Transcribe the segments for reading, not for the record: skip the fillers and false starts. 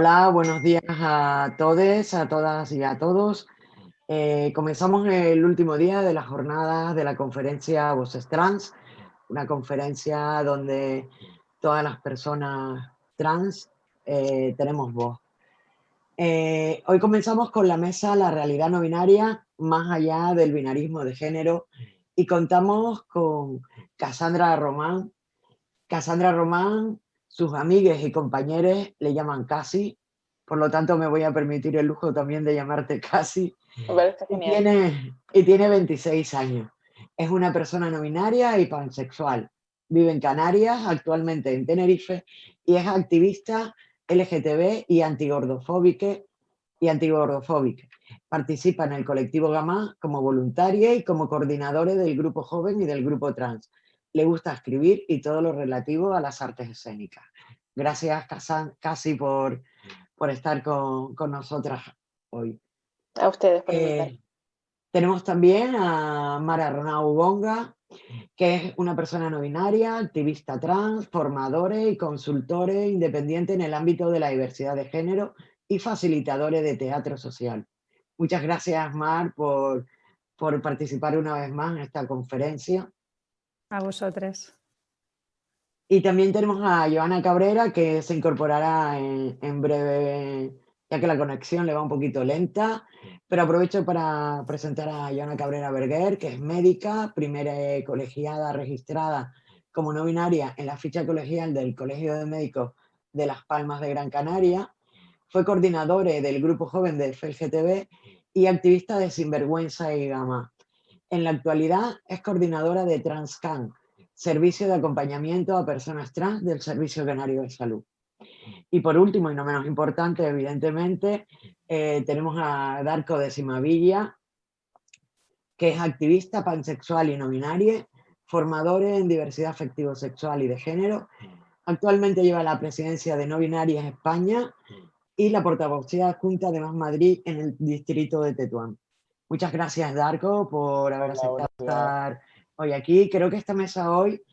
Hola, buenos días a todos, a todas y a todos. Comenzamos el último día de las jornadas de la conferencia Voces Trans, una conferencia donde todas las personas trans tenemos voz. Hoy comenzamos con la mesa La realidad no binaria, más allá del binarismo de género, y contamos con Cassandra Román. Cassandra Román, sus amigues y compañeros le llaman Casi, por lo tanto me voy a permitir el lujo también de llamarte Casi, Me parece y genial. tiene 26 años. Es una persona no binaria y pansexual. Vive en Canarias, actualmente en Tenerife, y es activista LGTB y antigordofóbica. Participa en el colectivo Gamma como voluntaria y como coordinadora del grupo joven y del grupo trans. Le gusta escribir y todo lo relativo a las artes escénicas. Gracias, Casi, por estar con nosotras hoy. A ustedes por invitar. Tenemos también a Mara Arnau Bonga, que es una persona no binaria, activista trans, formadora y consultora independiente en el ámbito de la diversidad de género y facilitadora de teatro social. Muchas gracias, Mar, por participar una vez más en esta conferencia. A vosotros. Y también tenemos a Joana Cabrera, que se incorporará en breve, ya que la conexión le va un poquito lenta, pero aprovecho para presentar a Joana Cabrera Berguer, que es médica, primera colegiada registrada como no binaria en la ficha colegial del Colegio de Médicos de Las Palmas de Gran Canaria, fue coordinadora del grupo joven de FELGTB y activista de Sinvergüenza y Gama. En la actualidad es coordinadora de TransCan, Servicio de Acompañamiento a Personas Trans del Servicio Canario de Salud. Y por último, y no menos importante, evidentemente, tenemos a Darko de Simavilla, que es activista pansexual y no binaria, formador en diversidad afectivo-sexual y de género. Actualmente lleva la presidencia de No Binarias España y la portavocía adjunta de Más Madrid en el distrito de Tetuán. Muchas gracias, Darko, por haber aceptado estar hoy aquí. Creo que esta mesa hoy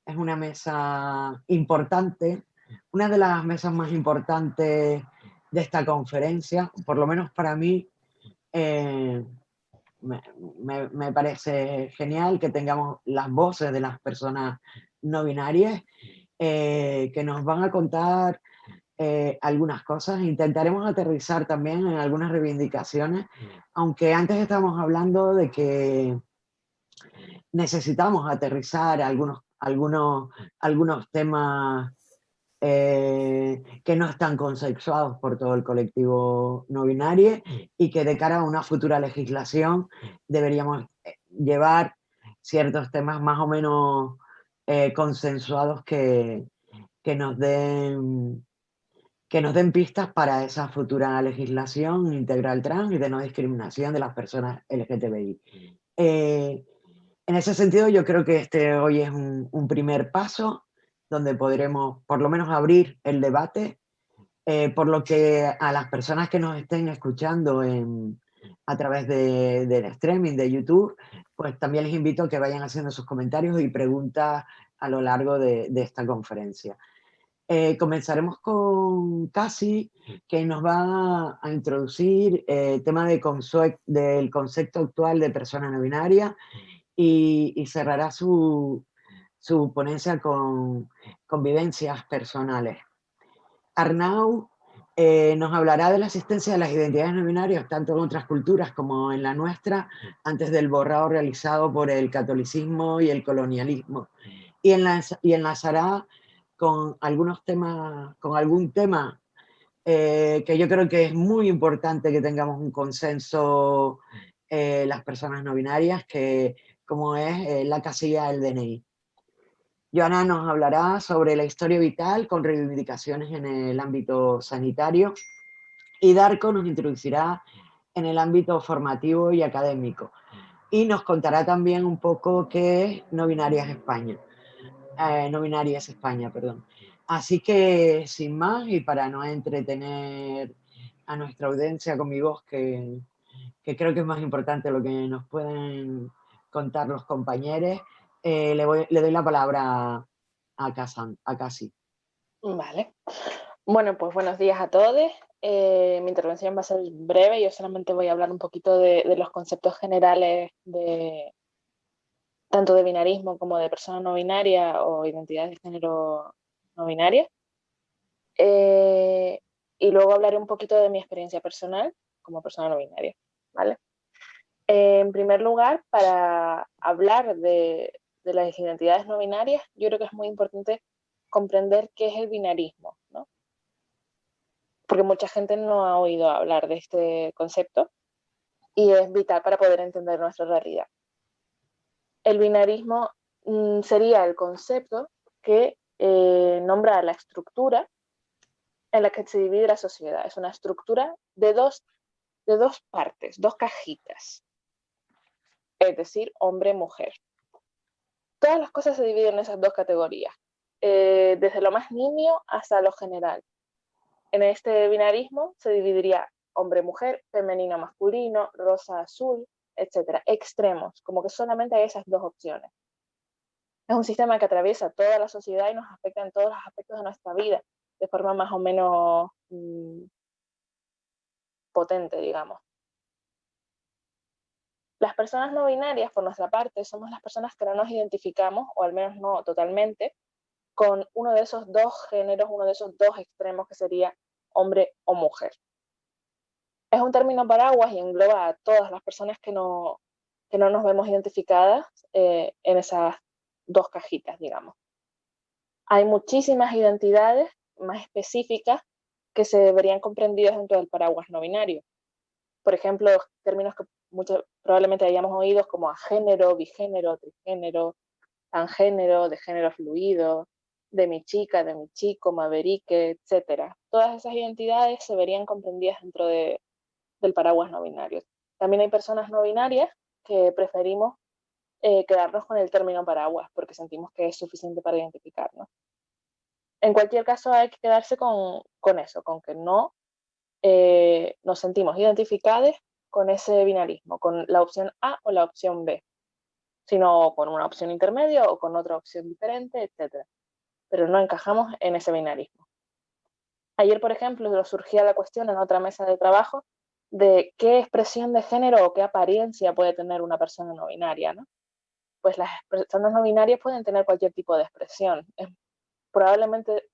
es una mesa importante, una de las mesas más importantes de esta conferencia, por lo menos para mí. eh, me parece genial que tengamos las voces de las personas no binarias que nos van a contar algunas cosas. Intentaremos aterrizar también en algunas reivindicaciones, aunque antes estábamos hablando de que necesitamos aterrizar algunos temas que no están consensuados por todo el colectivo no binario y que de cara a una futura legislación deberíamos llevar ciertos temas más o menos consensuados que nos den pistas para esa futura legislación integral trans y de no discriminación de las personas LGTBI. En ese sentido, yo creo que este hoy es un primer paso donde podremos por lo menos abrir el debate, por lo que a las personas que nos estén escuchando a través del streaming de YouTube, pues también les invito a que vayan haciendo sus comentarios y preguntas a lo largo de esta conferencia. Comenzaremos con Casi, que nos va a introducir el tema del concepto actual de persona no binaria y cerrará su ponencia con vivencias personales. Arnau nos hablará de la existencia de las identidades no binarias, tanto en otras culturas como en la nuestra, antes del borrado realizado por el catolicismo y el colonialismo. Y enlazará con algunos temas, con algún tema que yo creo que es muy importante que tengamos un consenso las personas no binarias, que como es la casilla del DNI. Joana nos hablará sobre la historia vital con reivindicaciones en el ámbito sanitario y Darko nos introducirá en el ámbito formativo y académico. Y nos contará también un poco qué es No Binarias España. No Binarias España, perdón. Así que, sin más, y para no entretener a nuestra audiencia con mi voz, que creo que es más importante lo que nos pueden contar los compañeros, le doy la palabra a Casi. Vale. Bueno, pues buenos días a todos. Mi intervención va a ser breve. Yo solamente voy a hablar un poquito de los conceptos generales de tanto de binarismo como de persona no binaria o identidad de género no binaria. Y luego hablaré un poquito de mi experiencia personal como persona no binaria, ¿vale? En primer lugar, para hablar de las identidades no binarias, yo creo que es muy importante comprender qué es el binarismo, ¿no? Porque mucha gente no ha oído hablar de este concepto y es vital para poder entender nuestra realidad. El binarismo sería el concepto que nombra la estructura en la que se divide la sociedad. Es una estructura de dos partes, dos cajitas, es decir, hombre-mujer. Todas las cosas se dividen en esas dos categorías, desde lo más nimio hasta lo general. En este binarismo se dividiría hombre-mujer, femenino-masculino, rosa-azul, etcétera, extremos, como que solamente hay esas dos opciones. Es un sistema que atraviesa toda la sociedad y nos afecta en todos los aspectos de nuestra vida, de forma más o menos potente, digamos. Las personas no binarias, por nuestra parte, somos las personas que no nos identificamos, o al menos no totalmente, con uno de esos dos géneros, uno de esos dos extremos que sería hombre o mujer. Es un término paraguas y engloba a todas las personas que no nos vemos identificadas en esas dos cajitas, digamos. Hay muchísimas identidades más específicas que se verían comprendidas dentro del paraguas no binario. Por ejemplo, términos que probablemente hayamos oído como agénero, bigénero, trigénero, transgénero, de género fluido, de mi chica, de mi chico, maverique, etc. Todas esas identidades se verían comprendidas dentro del paraguas no binario. También hay personas no binarias que preferimos quedarnos con el término paraguas porque sentimos que es suficiente para identificarnos. En cualquier caso hay que quedarse con eso, con que no nos sentimos identificados con ese binarismo, con la opción A o la opción B, sino con una opción intermedia o con otra opción diferente, etc. Pero no encajamos en ese binarismo. Ayer, por ejemplo, surgía la cuestión en otra mesa de trabajo de qué expresión de género o qué apariencia puede tener una persona no binaria, ¿no? Pues las personas no binarias pueden tener cualquier tipo de expresión. Probablemente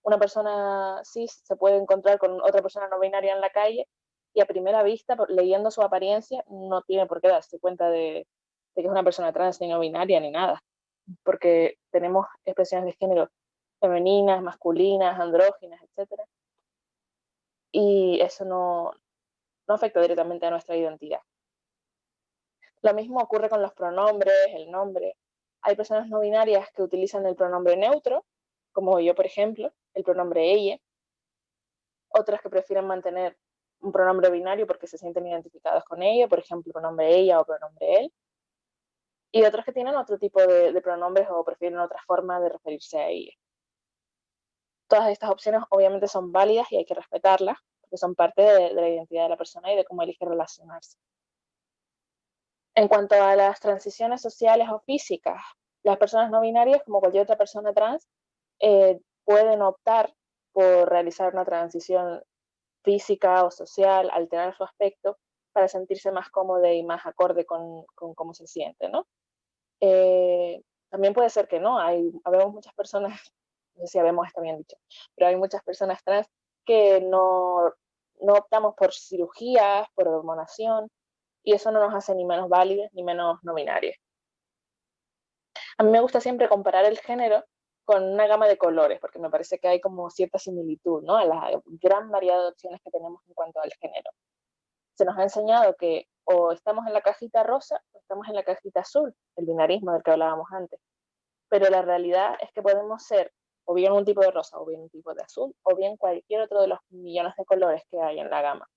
una persona cis se puede encontrar con otra persona no binaria en la calle y a primera vista, leyendo su apariencia, no tiene por qué darse cuenta de que es una persona trans ni no binaria ni nada, porque tenemos expresiones de género femeninas, masculinas, andróginas, etc. Y eso no afecta directamente a nuestra identidad. Lo mismo ocurre con los pronombres, el nombre. Hay personas no binarias que utilizan el pronombre neutro, como yo, por ejemplo, el pronombre ella. Otras que prefieren mantener un pronombre binario porque se sienten identificados con ello, por ejemplo, pronombre ella o pronombre él. Y otras que tienen otro tipo de pronombres o prefieren otra forma de referirse a ella. Todas estas opciones obviamente son válidas y hay que respetarlas porque son parte de la identidad de la persona y de cómo elige relacionarse. En cuanto a las transiciones sociales o físicas, las personas no binarias, como cualquier otra persona trans, pueden optar por realizar una transición física o social, alterar su aspecto para sentirse más cómodo y más acorde con cómo se siente, ¿no? También puede ser que no, habemos muchas personas, no sé si habemos, está bien dicho, pero hay muchas personas trans que no optamos por cirugías, por hormonación, y eso no nos hace ni menos válidas ni menos no binarias. A mí me gusta siempre comparar el género con una gama de colores, porque me parece que hay como cierta similitud, ¿no? A la gran variedad de opciones que tenemos en cuanto al género. Se nos ha enseñado que o estamos en la cajita rosa o estamos en la cajita azul, el binarismo del que hablábamos antes. Pero la realidad es que podemos ser o bien un tipo de rosa o bien un tipo de azul o bien cualquier otro de los millones de colores que hay en la gama.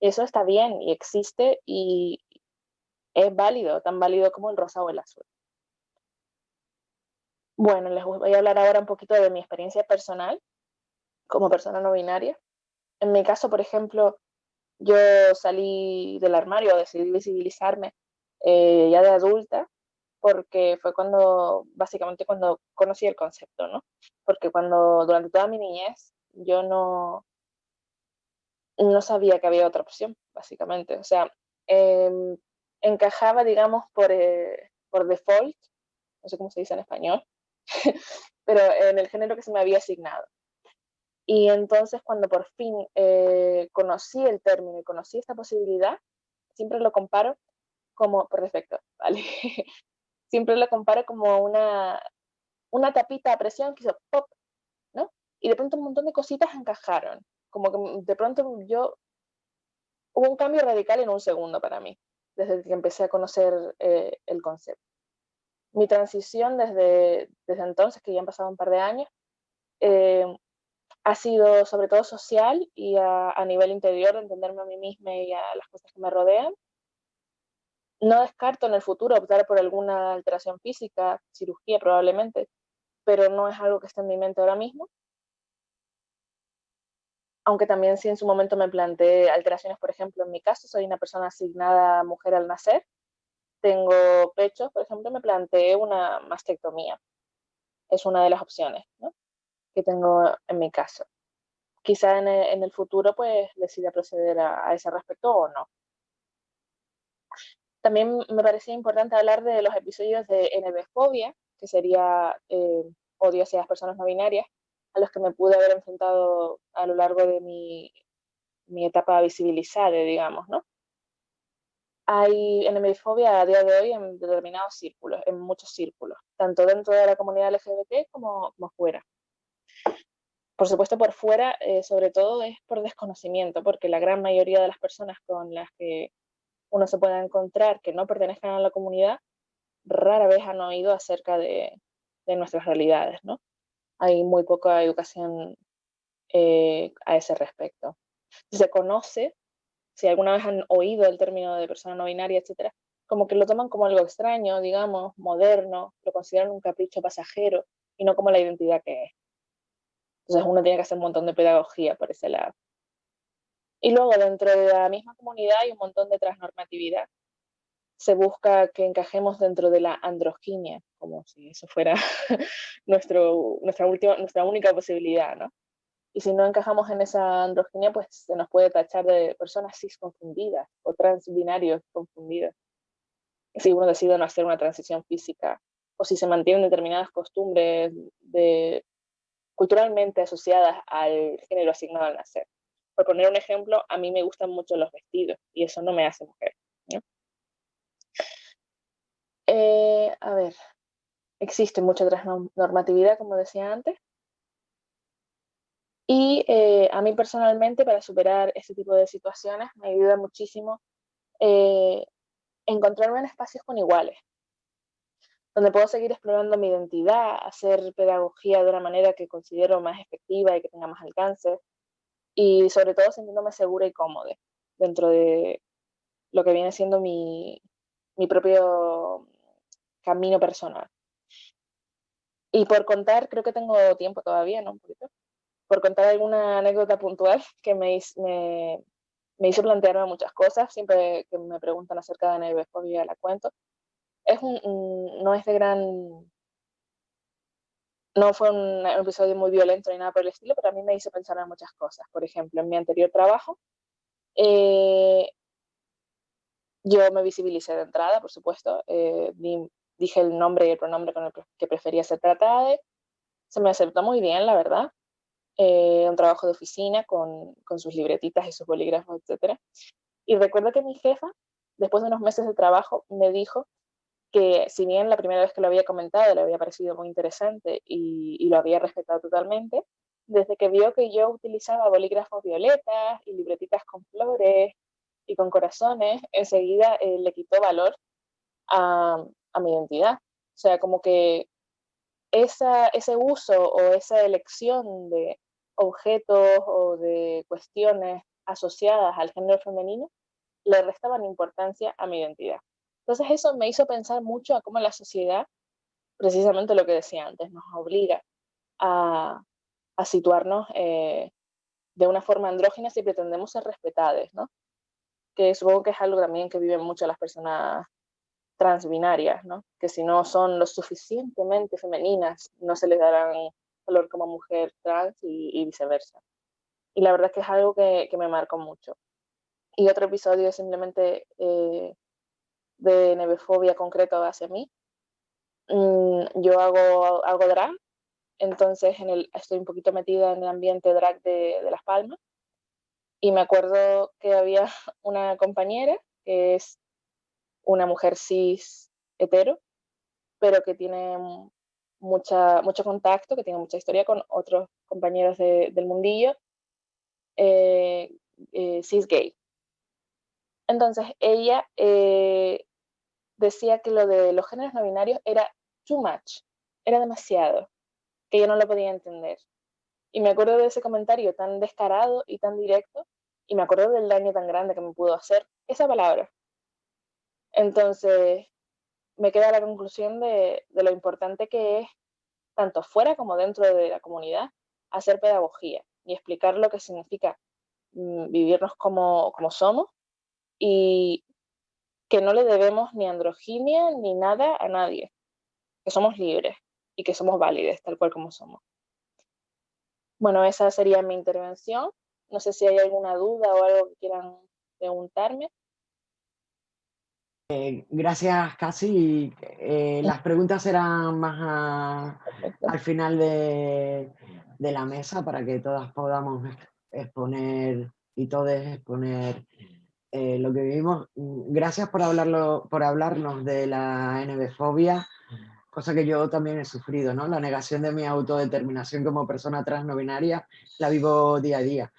Eso está bien y existe y es válido, tan válido como el rosa o el azul. Bueno, les voy a hablar ahora un poquito de mi experiencia personal como persona no binaria. En mi caso, por ejemplo, yo salí del armario, decidí visibilizarme ya de adulta, porque fue básicamente cuando conocí el concepto, ¿no? Porque durante toda mi niñez yo no sabía que había otra opción, básicamente. O sea, encajaba, digamos, por default, no sé cómo se dice en español, pero en el género que se me había asignado. Y entonces cuando por fin conocí el término y conocí esta posibilidad, siempre lo comparo como, por defecto, ¿vale? Siempre lo comparo como una tapita a presión que hizo pop, ¿no? Y de pronto un montón de cositas encajaron. Como que de pronto hubo un cambio radical en un segundo para mí, desde que empecé a conocer el concepto. Mi transición desde entonces, que ya han pasado un par de años, eh, ha sido sobre todo social y a nivel interior, de entenderme a mí misma y a las cosas que me rodean. No descarto en el futuro optar por alguna alteración física, cirugía probablemente, pero no es algo que esté en mi mente ahora mismo. Aunque también sí en su momento me planteé alteraciones, por ejemplo, en mi caso, soy una persona asignada mujer al nacer, tengo pechos, por ejemplo, me planteé una mastectomía. Es una de las opciones, ¿no?, que tengo en mi caso. Quizá en el futuro pues decida proceder a ese respecto o no. También me parecía importante hablar de los episodios de NBfobia, que sería odio hacia las personas no binarias, a los que me pude haber enfrentado a lo largo de mi etapa visibilizada, digamos, ¿no? Hay NBfobia a día de hoy en determinados círculos, en muchos círculos, tanto dentro de la comunidad LGBT como fuera. Por supuesto, por fuera, sobre todo es por desconocimiento, porque la gran mayoría de las personas con las que uno se pueda encontrar que no pertenezcan a la comunidad, rara vez han oído acerca de nuestras realidades, ¿no? Hay muy poca educación a ese respecto. Si se conoce, si alguna vez han oído el término de persona no binaria, etcétera, como que lo toman como algo extraño, digamos, moderno, lo consideran un capricho pasajero y no como la identidad que es. Entonces uno tiene que hacer un montón de pedagogía por ese lado. Y luego dentro de la misma comunidad hay un montón de transnormatividad. Se busca que encajemos dentro de la androginia, como si eso fuera nuestra única posibilidad, ¿no? Y si no encajamos en esa androginia, pues se nos puede tachar de personas cis confundidas o transbinarios confundidos. Si uno decide no hacer una transición física o si se mantienen determinadas costumbres culturalmente asociadas al género asignado al nacer. Por poner un ejemplo, a mí me gustan mucho los vestidos y eso no me hace mujer, ¿no? A ver, existe mucha transnormatividad, como decía antes, y a mí personalmente para superar este tipo de situaciones me ayuda muchísimo eh, encontrarme en espacios con iguales, donde puedo seguir explorando mi identidad, hacer pedagogía de una manera que considero más efectiva y que tenga más alcance, y sobre todo sintiéndome segura y cómoda dentro de lo que viene siendo mi propio camino personal. Y por contar, creo que tengo tiempo todavía, ¿no? Un poquito. Por contar alguna anécdota puntual que me hizo plantearme muchas cosas, siempre que me preguntan acerca de NBfobia la cuento. No es de gran, no fue un episodio muy violento ni nada por el estilo, pero a mí me hizo pensar en muchas cosas. Por ejemplo, en mi anterior trabajo, eh, yo me visibilicé de entrada, por supuesto, dije el nombre y el pronombre con el que prefería ser tratada, se me aceptó muy bien, la verdad. Un trabajo de oficina con sus libretitas y sus bolígrafos, etc. Y recuerdo que mi jefa, después de unos meses de trabajo, me dijo que si bien la primera vez que lo había comentado le había parecido muy interesante y lo había respetado totalmente, desde que vio que yo utilizaba bolígrafos violetas y libretitas con flores y con corazones, enseguida le quitó valor a mi identidad. O sea, como que ese uso o esa elección de objetos o de cuestiones asociadas al género femenino le restaban importancia a mi identidad. Entonces eso me hizo pensar mucho a cómo la sociedad, precisamente lo que decía antes, nos obliga a, a situarnos de una forma andrógina si pretendemos ser respetadas, ¿no? Que supongo que es algo también que viven mucho las personas transbinarias, ¿no? Que si no son lo suficientemente femeninas, no se les darán valor como mujer trans y viceversa. Y la verdad es que es algo que me marcó mucho. Y otro episodio es simplemente de nebefobia concreto hacia mí. Yo hago drag, entonces estoy un poquito metida en el ambiente drag de Las Palmas. Y me acuerdo que había una compañera que es una mujer cis hetero, pero que tiene mucho contacto, que tiene mucha historia con otros compañeros del mundillo cis gay. Entonces ella decía que lo de los géneros no binarios era too much, era demasiado, que yo no lo podía entender. Y me acuerdo de ese comentario tan descarado y tan directo, y me acuerdo del daño tan grande que me pudo hacer esa palabra. Entonces me queda la conclusión de lo importante que es, tanto fuera como dentro de la comunidad, hacer pedagogía y explicar lo que significa vivirnos como somos, y que no le debemos ni androginia ni nada a nadie, que somos libres y que somos válidos tal cual como somos. Bueno, esa sería mi intervención. No sé si hay alguna duda o algo que quieran preguntarme. Gracias, Casi. Las preguntas serán más Perfecto. al final de la mesa para que todas podamos exponer y todos exponer lo que vivimos. Gracias por hablarnos de la NBfobia, cosa que yo también he sufrido, ¿no? La negación de mi autodeterminación como persona trans no binaria la vivo día a día.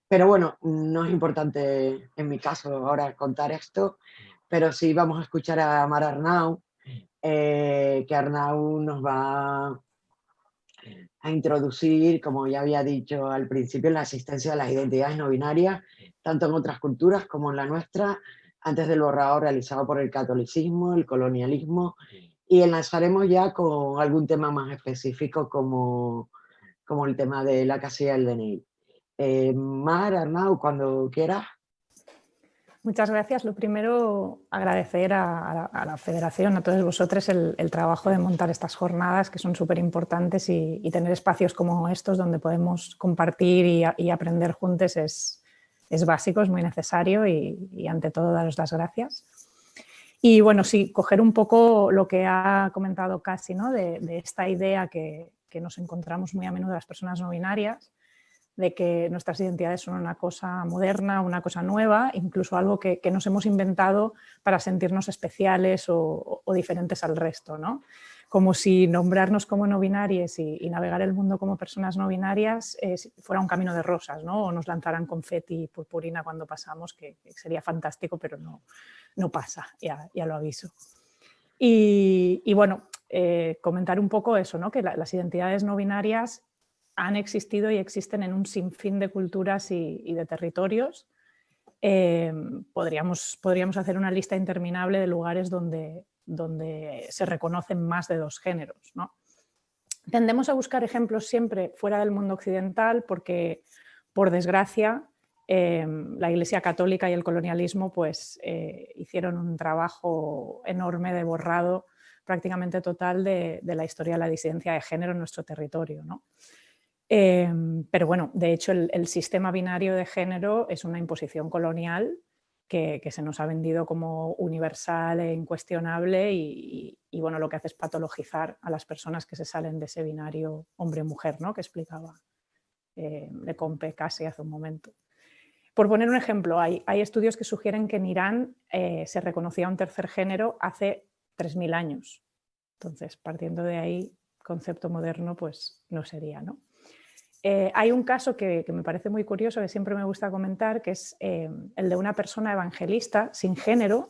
Pero bueno, no es importante en mi caso ahora contar esto, pero sí vamos a escuchar a Mar Arnau, que Arnau nos va a introducir, como ya había dicho al principio, en la existencia de las identidades no binarias, tanto en otras culturas como en la nuestra, antes del borrado realizado por el catolicismo, el colonialismo, y enlazaremos ya con algún tema más específico como el tema de la casilla del DNI. Mar, Arnau, cuando quieras. Muchas gracias. Lo primero, agradecer a la Federación, a todos vosotros, el trabajo de montar estas jornadas, que son súper importantes, y tener espacios como estos donde podemos compartir y aprender juntos es básico, es muy necesario, y ante todo daros las gracias. Y bueno, sí, coger un poco lo que ha comentado Casi, ¿no? de esta idea que nos encontramos muy a menudo las personas no binarias, de que nuestras identidades son una cosa moderna, una cosa nueva, incluso algo que nos hemos inventado para sentirnos especiales o diferentes al resto, ¿no? Como si nombrarnos como no binarias y navegar el mundo como personas no binarias fuera un camino de rosas, ¿no? O nos lanzaran confeti y purpurina cuando pasamos, que sería fantástico, pero no pasa, ya lo aviso. Y bueno, comentar un poco eso, ¿no? Que las identidades no binarias han existido y existen en un sinfín de culturas y de territorios. Podríamos hacer una lista interminable de lugares donde se reconocen más de dos géneros, ¿no? Tendemos a buscar ejemplos siempre fuera del mundo occidental porque, por desgracia, la Iglesia Católica y el colonialismo pues, hicieron un trabajo enorme de borrado prácticamente total de la historia de la disidencia de género en nuestro territorio, ¿no? Pero bueno, de hecho el sistema binario de género es una imposición colonial que se nos ha vendido como universal e incuestionable y bueno, lo que hace es patologizar a las personas que se salen de ese binario hombre-mujer, ¿no? Que explicaba Lecomte casi hace un momento. Por poner un ejemplo, hay estudios que sugieren que en Irán se reconocía un tercer género hace 3000 años. Entonces, partiendo de ahí, concepto moderno pues no sería, ¿no? Hay un caso que me parece muy curioso, que siempre me gusta comentar, que es el de una persona evangelista sin género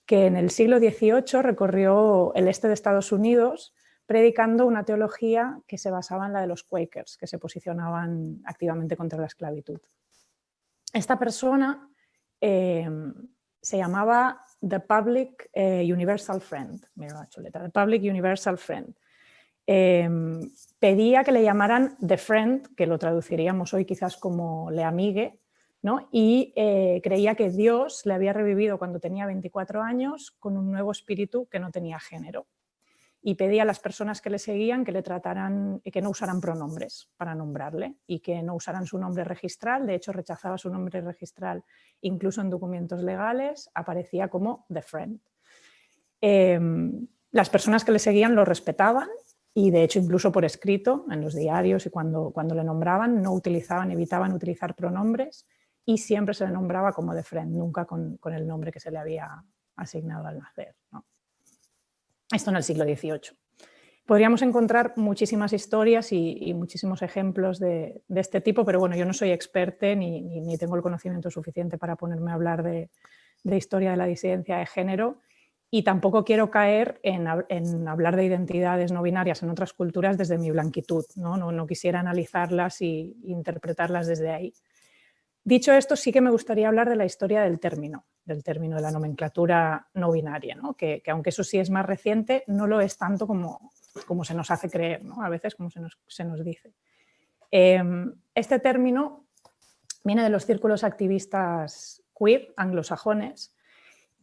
que en el siglo XVIII recorrió el este de Estados Unidos predicando una teología que se basaba en la de los Quakers, que se posicionaban activamente contra la esclavitud. Esta persona se llamaba The Public Universal Friend, mira la chuleta, The Public Universal Friend. Pedía que le llamaran The Friend, que lo traduciríamos hoy quizás como Le Amigue, ¿no? Y creía que Dios le había revivido cuando tenía 24 años con un nuevo espíritu que no tenía género. y pedía a las personas que le seguían que le trataran, que no usaran pronombres para nombrarle y que no usaran su nombre registral. De hecho, rechazaba su nombre registral incluso en documentos legales, aparecía como The Friend. Las personas que le seguían lo respetaban y de hecho incluso por escrito en los diarios y cuando le nombraban no utilizaban, evitaban utilizar pronombres y siempre se le nombraba como The Friend, nunca con el nombre que se le había asignado al nacer, ¿no? Esto en el siglo XVIII. Podríamos encontrar muchísimas historias y muchísimos ejemplos de este tipo, pero bueno, yo no soy experta ni tengo el conocimiento suficiente para ponerme a hablar de historia de la disidencia de género y tampoco quiero caer en hablar de identidades no binarias en otras culturas desde mi blanquitud, no quisiera analizarlas e interpretarlas desde ahí. Dicho esto, sí que me gustaría hablar de la historia del término de la nomenclatura no binaria, ¿no? Que aunque eso sí es más reciente, no lo es tanto como se nos hace creer, ¿no? A veces como se nos dice. Este término viene de los círculos activistas queer anglosajones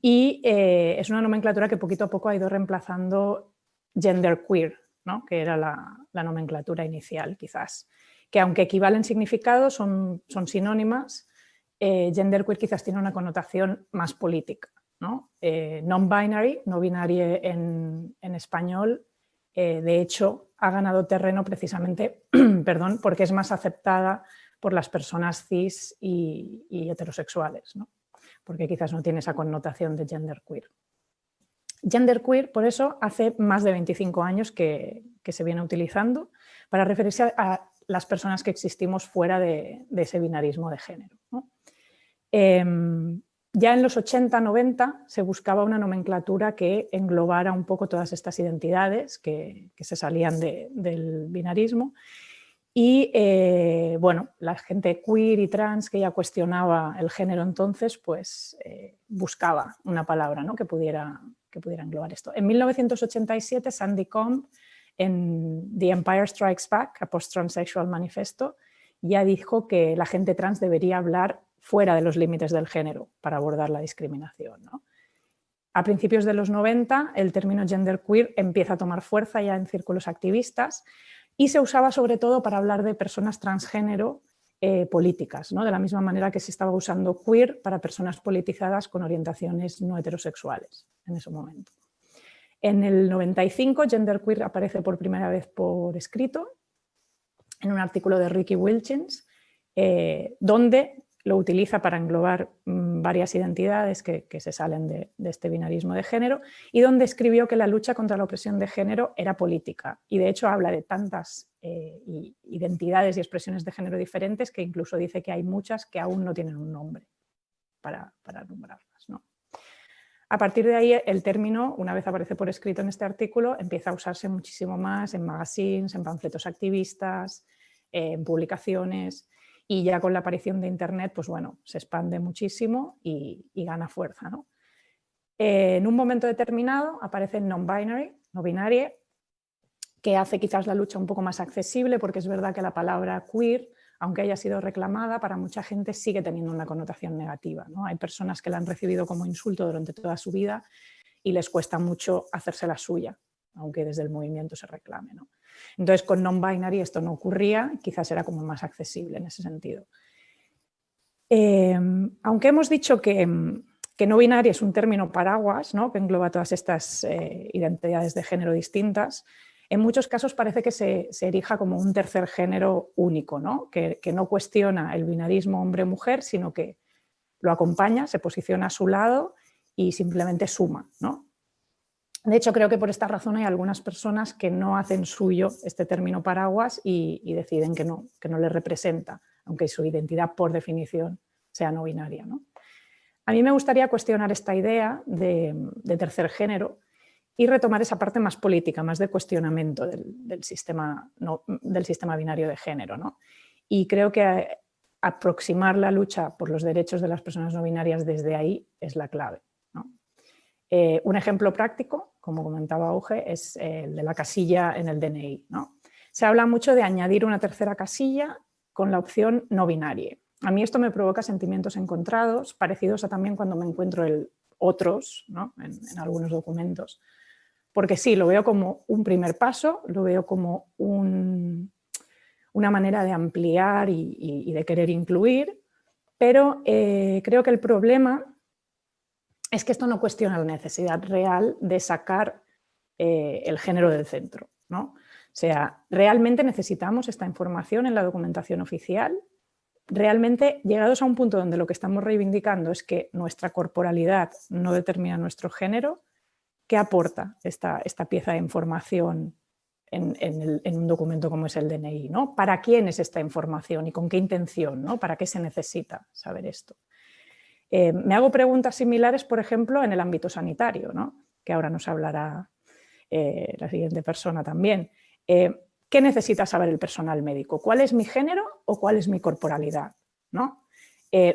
y es una nomenclatura que poquito a poco ha ido reemplazando genderqueer, ¿no? Que era la nomenclatura inicial quizás, que aunque equivalen significados son sinónimas. Genderqueer quizás tiene una connotación más política, ¿no? Non-binary, no binario en español, de hecho ha ganado terreno precisamente perdón, porque es más aceptada por las personas cis y heterosexuales, ¿no? Porque quizás no tiene esa connotación de genderqueer. Genderqueer, por eso, hace más de 25 años que se viene utilizando para referirse a las personas que existimos fuera de ese binarismo de género, ¿no? Ya en los 80-90 se buscaba una nomenclatura que englobara un poco todas estas identidades que se salían del binarismo y bueno, la gente queer y trans que ya cuestionaba el género entonces, pues buscaba una palabra, ¿no? que pudiera englobar esto. En 1987 Sandy Combe en The Empire Strikes Back, a Post-Transsexual Manifesto, ya dijo que la gente trans debería hablar fuera de los límites del género para abordar la discriminación, ¿no? A principios de los 90 el término genderqueer empieza a tomar fuerza ya en círculos activistas y se usaba sobre todo para hablar de personas transgénero políticas, ¿no? De la misma manera que se estaba usando queer para personas politizadas con orientaciones no heterosexuales en ese momento. En el 95 genderqueer aparece por primera vez por escrito en un artículo de Ricky Wilkins, donde lo utiliza para englobar varias identidades que se salen de este binarismo de género y donde escribió que la lucha contra la opresión de género era política y de hecho habla de tantas identidades y expresiones de género diferentes que incluso dice que hay muchas que aún no tienen un nombre para nombrarlas, ¿no? A partir de ahí el término, una vez aparece por escrito en este artículo, empieza a usarse muchísimo más en magazines, en panfletos activistas, en publicaciones. Y ya con la aparición de Internet, pues bueno, se expande muchísimo y gana fuerza, ¿no? En un momento determinado aparece non-binary, no binaria, que hace quizás la lucha un poco más accesible, porque es verdad que la palabra queer, aunque haya sido reclamada, para mucha gente sigue teniendo una connotación negativa, ¿no? Hay personas que la han recibido como insulto durante toda su vida y les cuesta mucho hacerse la suya, aunque desde el movimiento se reclame, ¿no? Entonces, con non-binary esto no ocurría, quizás era como más accesible en ese sentido. Aunque hemos dicho que no binario es un término paraguas, ¿no? Que engloba todas estas identidades de género distintas, en muchos casos parece que se erija como un tercer género único, ¿no? Que no cuestiona el binarismo hombre-mujer, sino que lo acompaña, se posiciona a su lado y simplemente suma, ¿no? De hecho, creo que por esta razón hay algunas personas que no hacen suyo este término paraguas y deciden que no les representa, aunque su identidad por definición sea no binaria, ¿no? A mí me gustaría cuestionar esta idea de tercer género y retomar esa parte más política, más de cuestionamiento del sistema binario de género, ¿no? Y creo que aproximar la lucha por los derechos de las personas no binarias desde ahí es la clave, ¿no? Un ejemplo práctico, como comentaba Auge, es el de la casilla en el DNI, ¿no? Se habla mucho de añadir una tercera casilla con la opción no binaria. A mí esto me provoca sentimientos encontrados, parecidos a también cuando me encuentro el otros, ¿no? en algunos documentos. porque sí, lo veo como un primer paso, lo veo como una manera de ampliar y de querer incluir, pero creo que el problema es que esto no cuestiona la necesidad real de sacar el género del centro, ¿no? O sea, realmente necesitamos esta información en la documentación oficial. Realmente, llegados a un punto donde lo que estamos reivindicando es que nuestra corporalidad no determina nuestro género, ¿qué aporta esta pieza de información en un documento como es el DNI, ¿no? ¿Para quién es esta información y con qué intención, ¿no? ¿Para qué se necesita saber esto? Me hago preguntas similares, por ejemplo, en el ámbito sanitario, ¿no? Que ahora nos hablará la siguiente persona también. ¿Qué necesita saber el personal médico? ¿Cuál es mi género o cuál es mi corporalidad? ¿No?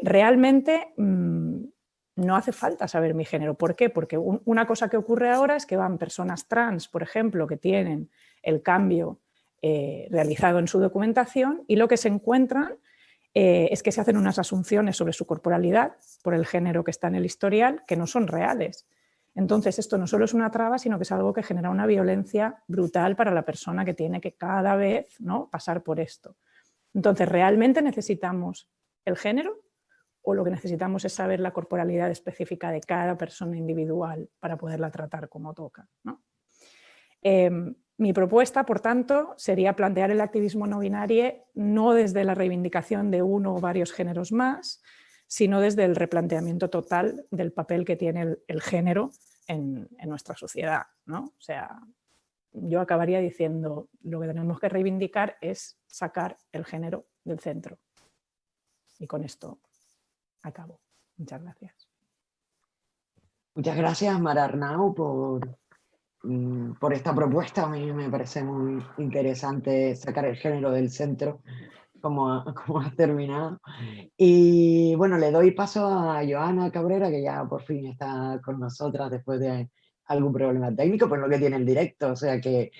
Realmente no hace falta saber mi género. ¿Por qué? Porque una cosa que ocurre ahora es que van personas trans, por ejemplo, que tienen el cambio realizado en su documentación y lo que se encuentran es que se hacen unas asunciones sobre su corporalidad por el género que está en el historial que no son reales. Entonces, esto no solo es una traba, sino que es algo que genera una violencia brutal para la persona que tiene que cada vez, ¿no?, pasar por esto. Entonces, ¿realmente necesitamos el género o lo que necesitamos es saber la corporalidad específica de cada persona individual para poderla tratar como toca, ¿no? Mi propuesta, por tanto, sería plantear el activismo no binario no desde la reivindicación de uno o varios géneros más, sino desde el replanteamiento total del papel que tiene el género en nuestra sociedad, ¿no? O sea, yo acabaría diciendo lo que tenemos que reivindicar es sacar el género del centro. Y con esto acabo. Muchas gracias. Muchas gracias, Mara Arnau, por esta propuesta. A mí me parece muy interesante sacar el género del centro, como has terminado. Y bueno, le doy paso a Joana Cabrera, que ya por fin está con nosotras después de algún problema técnico, pues lo que tiene el directo, o sea que,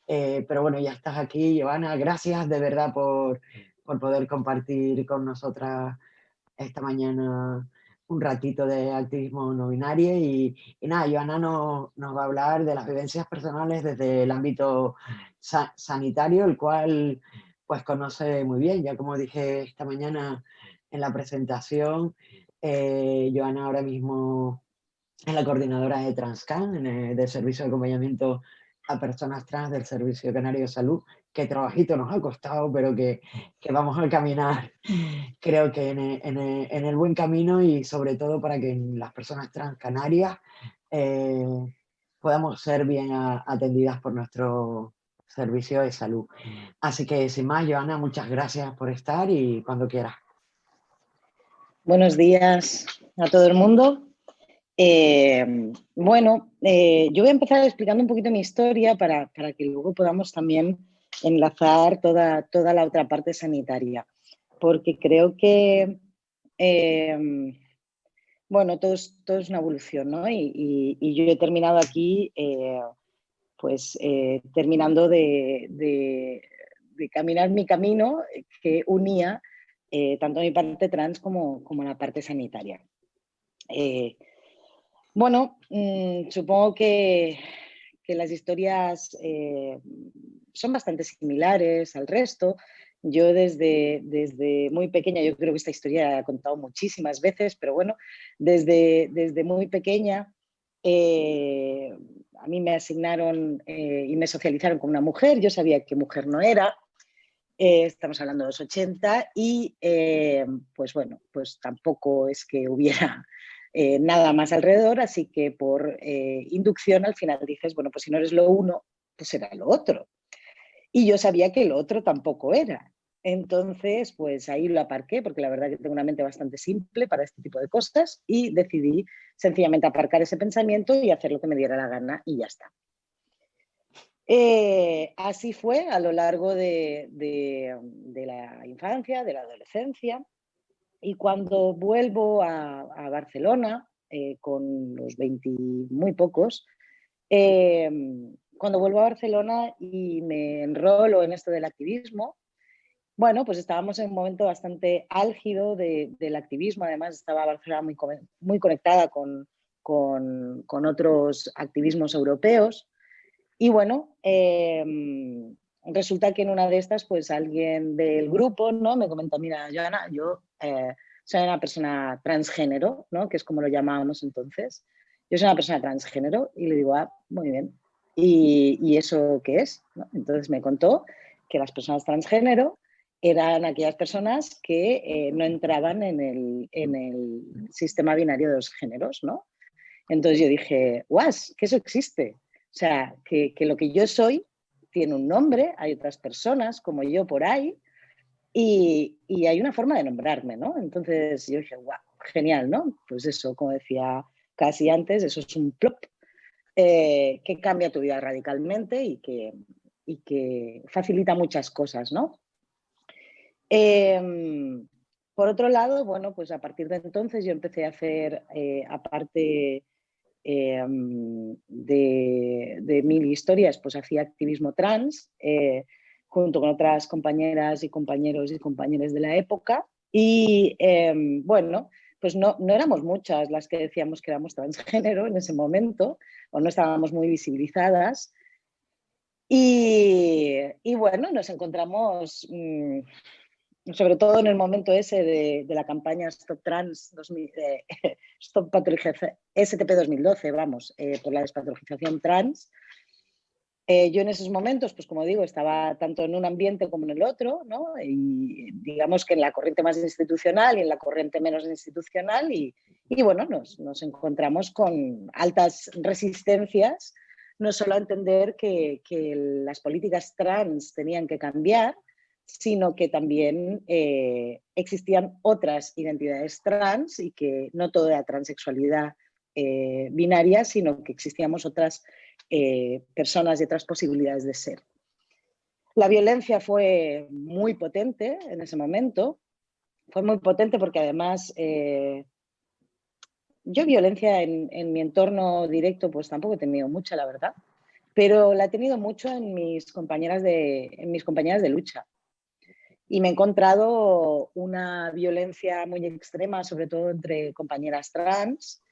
pero bueno, ya estás aquí, Joana, gracias de verdad por poder compartir con nosotras esta mañana un ratito de activismo no binario y nada, Joana nos va a hablar de las vivencias personales desde el ámbito sanitario, el cual pues conoce muy bien. Ya como dije esta mañana en la presentación, Joana ahora mismo es la coordinadora de Transcan, del Servicio de Acompañamiento a Personas Trans del Servicio Canario de Salud, que trabajito nos ha costado, pero que vamos a caminar, creo que en el buen camino y sobre todo para que las personas trans canarias podamos ser bien atendidas por nuestro servicio de salud. Así que sin más, Joana, muchas gracias por estar y cuando quieras. Buenos días a todo el mundo. Yo voy a empezar explicando un poquito mi historia para que luego podamos también enlazar toda la otra parte sanitaria, porque creo que todo es una evolución, ¿no? Y yo he terminado aquí terminando de caminar mi camino que unía tanto mi parte trans como la parte sanitaria. Supongo que las historias son bastante similares al resto. Yo desde muy pequeña, yo creo que esta historia la he contado muchísimas veces, pero bueno, desde muy pequeña a mí me asignaron y me socializaron con una mujer. Yo sabía qué mujer no era. Estamos hablando de los 80 y pues tampoco es que hubiera nada más alrededor, así que por inducción al final dices, bueno, pues si no eres lo uno, pues será lo otro. Y yo sabía que lo otro tampoco era. Entonces, pues ahí lo aparqué, porque la verdad que tengo una mente bastante simple para este tipo de cosas y decidí sencillamente aparcar ese pensamiento y hacer lo que me diera la gana y ya está. Así fue a lo largo de la infancia, de la adolescencia, y cuando vuelvo a Barcelona, con los 20 muy pocos, cuando vuelvo a Barcelona y me enrolo en esto del activismo, bueno, pues estábamos en un momento bastante álgido del activismo. Además, estaba Barcelona muy conectada con otros activismos europeos. Y bueno, resulta que en una de estas, pues alguien del grupo, ¿no? Me comenta, mira, Joana, yo soy una persona transgénero, ¿no? Que es como lo llamábamos entonces. Yo soy una persona transgénero y le digo, ah, muy bien. ¿Y eso qué es? ¿No? Entonces me contó que las personas transgénero eran aquellas personas que no entraban en el sistema binario de los géneros, ¿no? Entonces yo dije, ¡guas! Que eso existe. O sea, que lo que yo soy tiene un nombre, hay otras personas como yo por ahí y hay una forma de nombrarme, ¿no? Entonces yo dije, ¡guau! Genial, ¿no? Pues eso, como decía casi antes, eso es un plop que cambia tu vida radicalmente y que facilita muchas cosas, ¿no? Por otro lado, bueno, pues a partir de entonces yo empecé a hacer, aparte de mil historias, pues hacía activismo trans junto con otras compañeras y compañeros y compañeras de la época. Y bueno, pues no éramos muchas las que decíamos que éramos transgénero en ese momento, o no estábamos muy visibilizadas. Y bueno, nos encontramos, sobre todo en el momento ese de la campaña Stop Trans 2000, Stop Patologización, STP 2012, vamos, por la despatologización trans. Yo en esos momentos, pues como digo, estaba tanto en un ambiente como en el otro, ¿no? Y digamos que en la corriente más institucional y en la corriente menos institucional y bueno, nos encontramos con altas resistencias, no solo a entender que las políticas trans tenían que cambiar, sino que también existían otras identidades trans y que no todo era transexualidad binaria, sino que existíamos otras personas y otras posibilidades de ser. La violencia fue muy potente en ese momento, fue muy potente porque además yo violencia en mi entorno directo pues tampoco he tenido mucha, la verdad, pero la he tenido mucho en mis compañeras de lucha. Y me he encontrado una violencia muy extrema, sobre todo entre compañeras trans,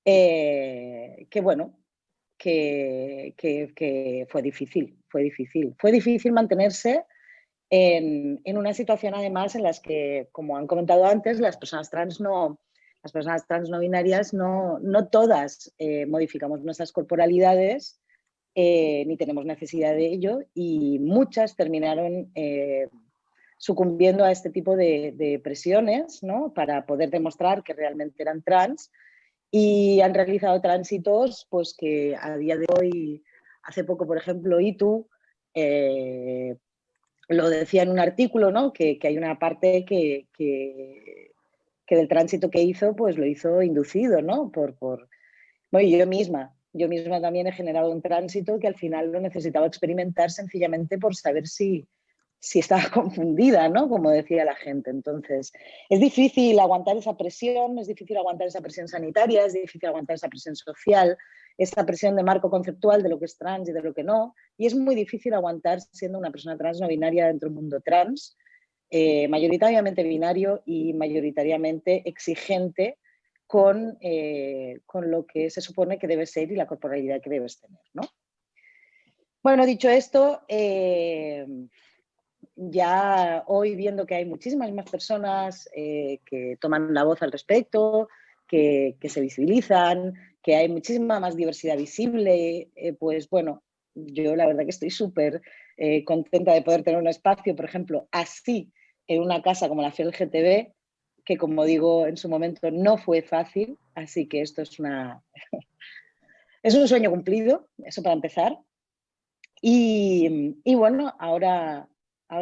que bueno, que fue difícil. Fue difícil mantenerse en una situación además en las que, como han comentado antes, las personas trans no binarias no todas modificamos nuestras corporalidades ni tenemos necesidad de ello y muchas terminaron sucumbiendo a este tipo de presiones, ¿no? Para poder demostrar que realmente eran trans y han realizado tránsitos pues que a día de hoy, hace poco por ejemplo ITU lo decía en un artículo, ¿no? que hay una parte que del tránsito que hizo pues lo hizo inducido, ¿no? Bueno, yo misma también he generado un tránsito que al final lo necesitaba experimentar sencillamente por saber si estaba confundida, ¿no? Como decía la gente. Entonces, es difícil aguantar esa presión, es difícil aguantar esa presión sanitaria, es difícil aguantar esa presión social, esa presión de marco conceptual de lo que es trans y de lo que no. Y es muy difícil aguantar siendo una persona trans no binaria dentro de un mundo trans, mayoritariamente binario y mayoritariamente exigente con lo que se supone que debe ser y la corporalidad que debes tener, ¿no? Bueno, dicho esto, ya hoy viendo que hay muchísimas más personas que toman la voz al respecto, que se visibilizan, que hay muchísima más diversidad visible, pues bueno, yo la verdad que estoy súper contenta de poder tener un espacio, por ejemplo, así en una casa como la FIEL GTB, que como digo en su momento no fue fácil, así que esto es es un sueño cumplido, eso para empezar. Y bueno, ahora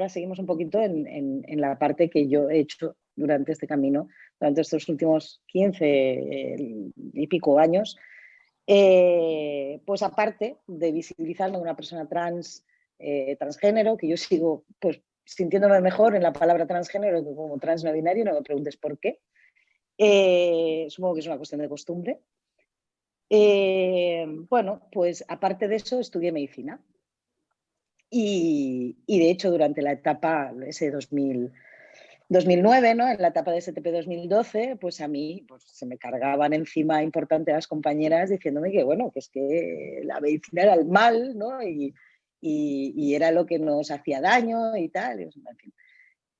seguimos un poquito en la parte que yo he hecho durante este camino, durante estos últimos 15 y pico años. Pues aparte de visibilizarme una persona trans, transgénero, que yo sigo pues sintiéndome mejor en la palabra transgénero que como trans no binario, no me preguntes por qué. Supongo que es una cuestión de costumbre. Bueno, pues aparte de eso estudié medicina. Y de hecho durante la etapa, ese 2009, ¿no? En la etapa de STP 2012, pues a mí pues, se me cargaban encima importante las compañeras diciéndome que, bueno, que es que la medicina era el mal, ¿no? Y era lo que nos hacía daño y tal. En fin.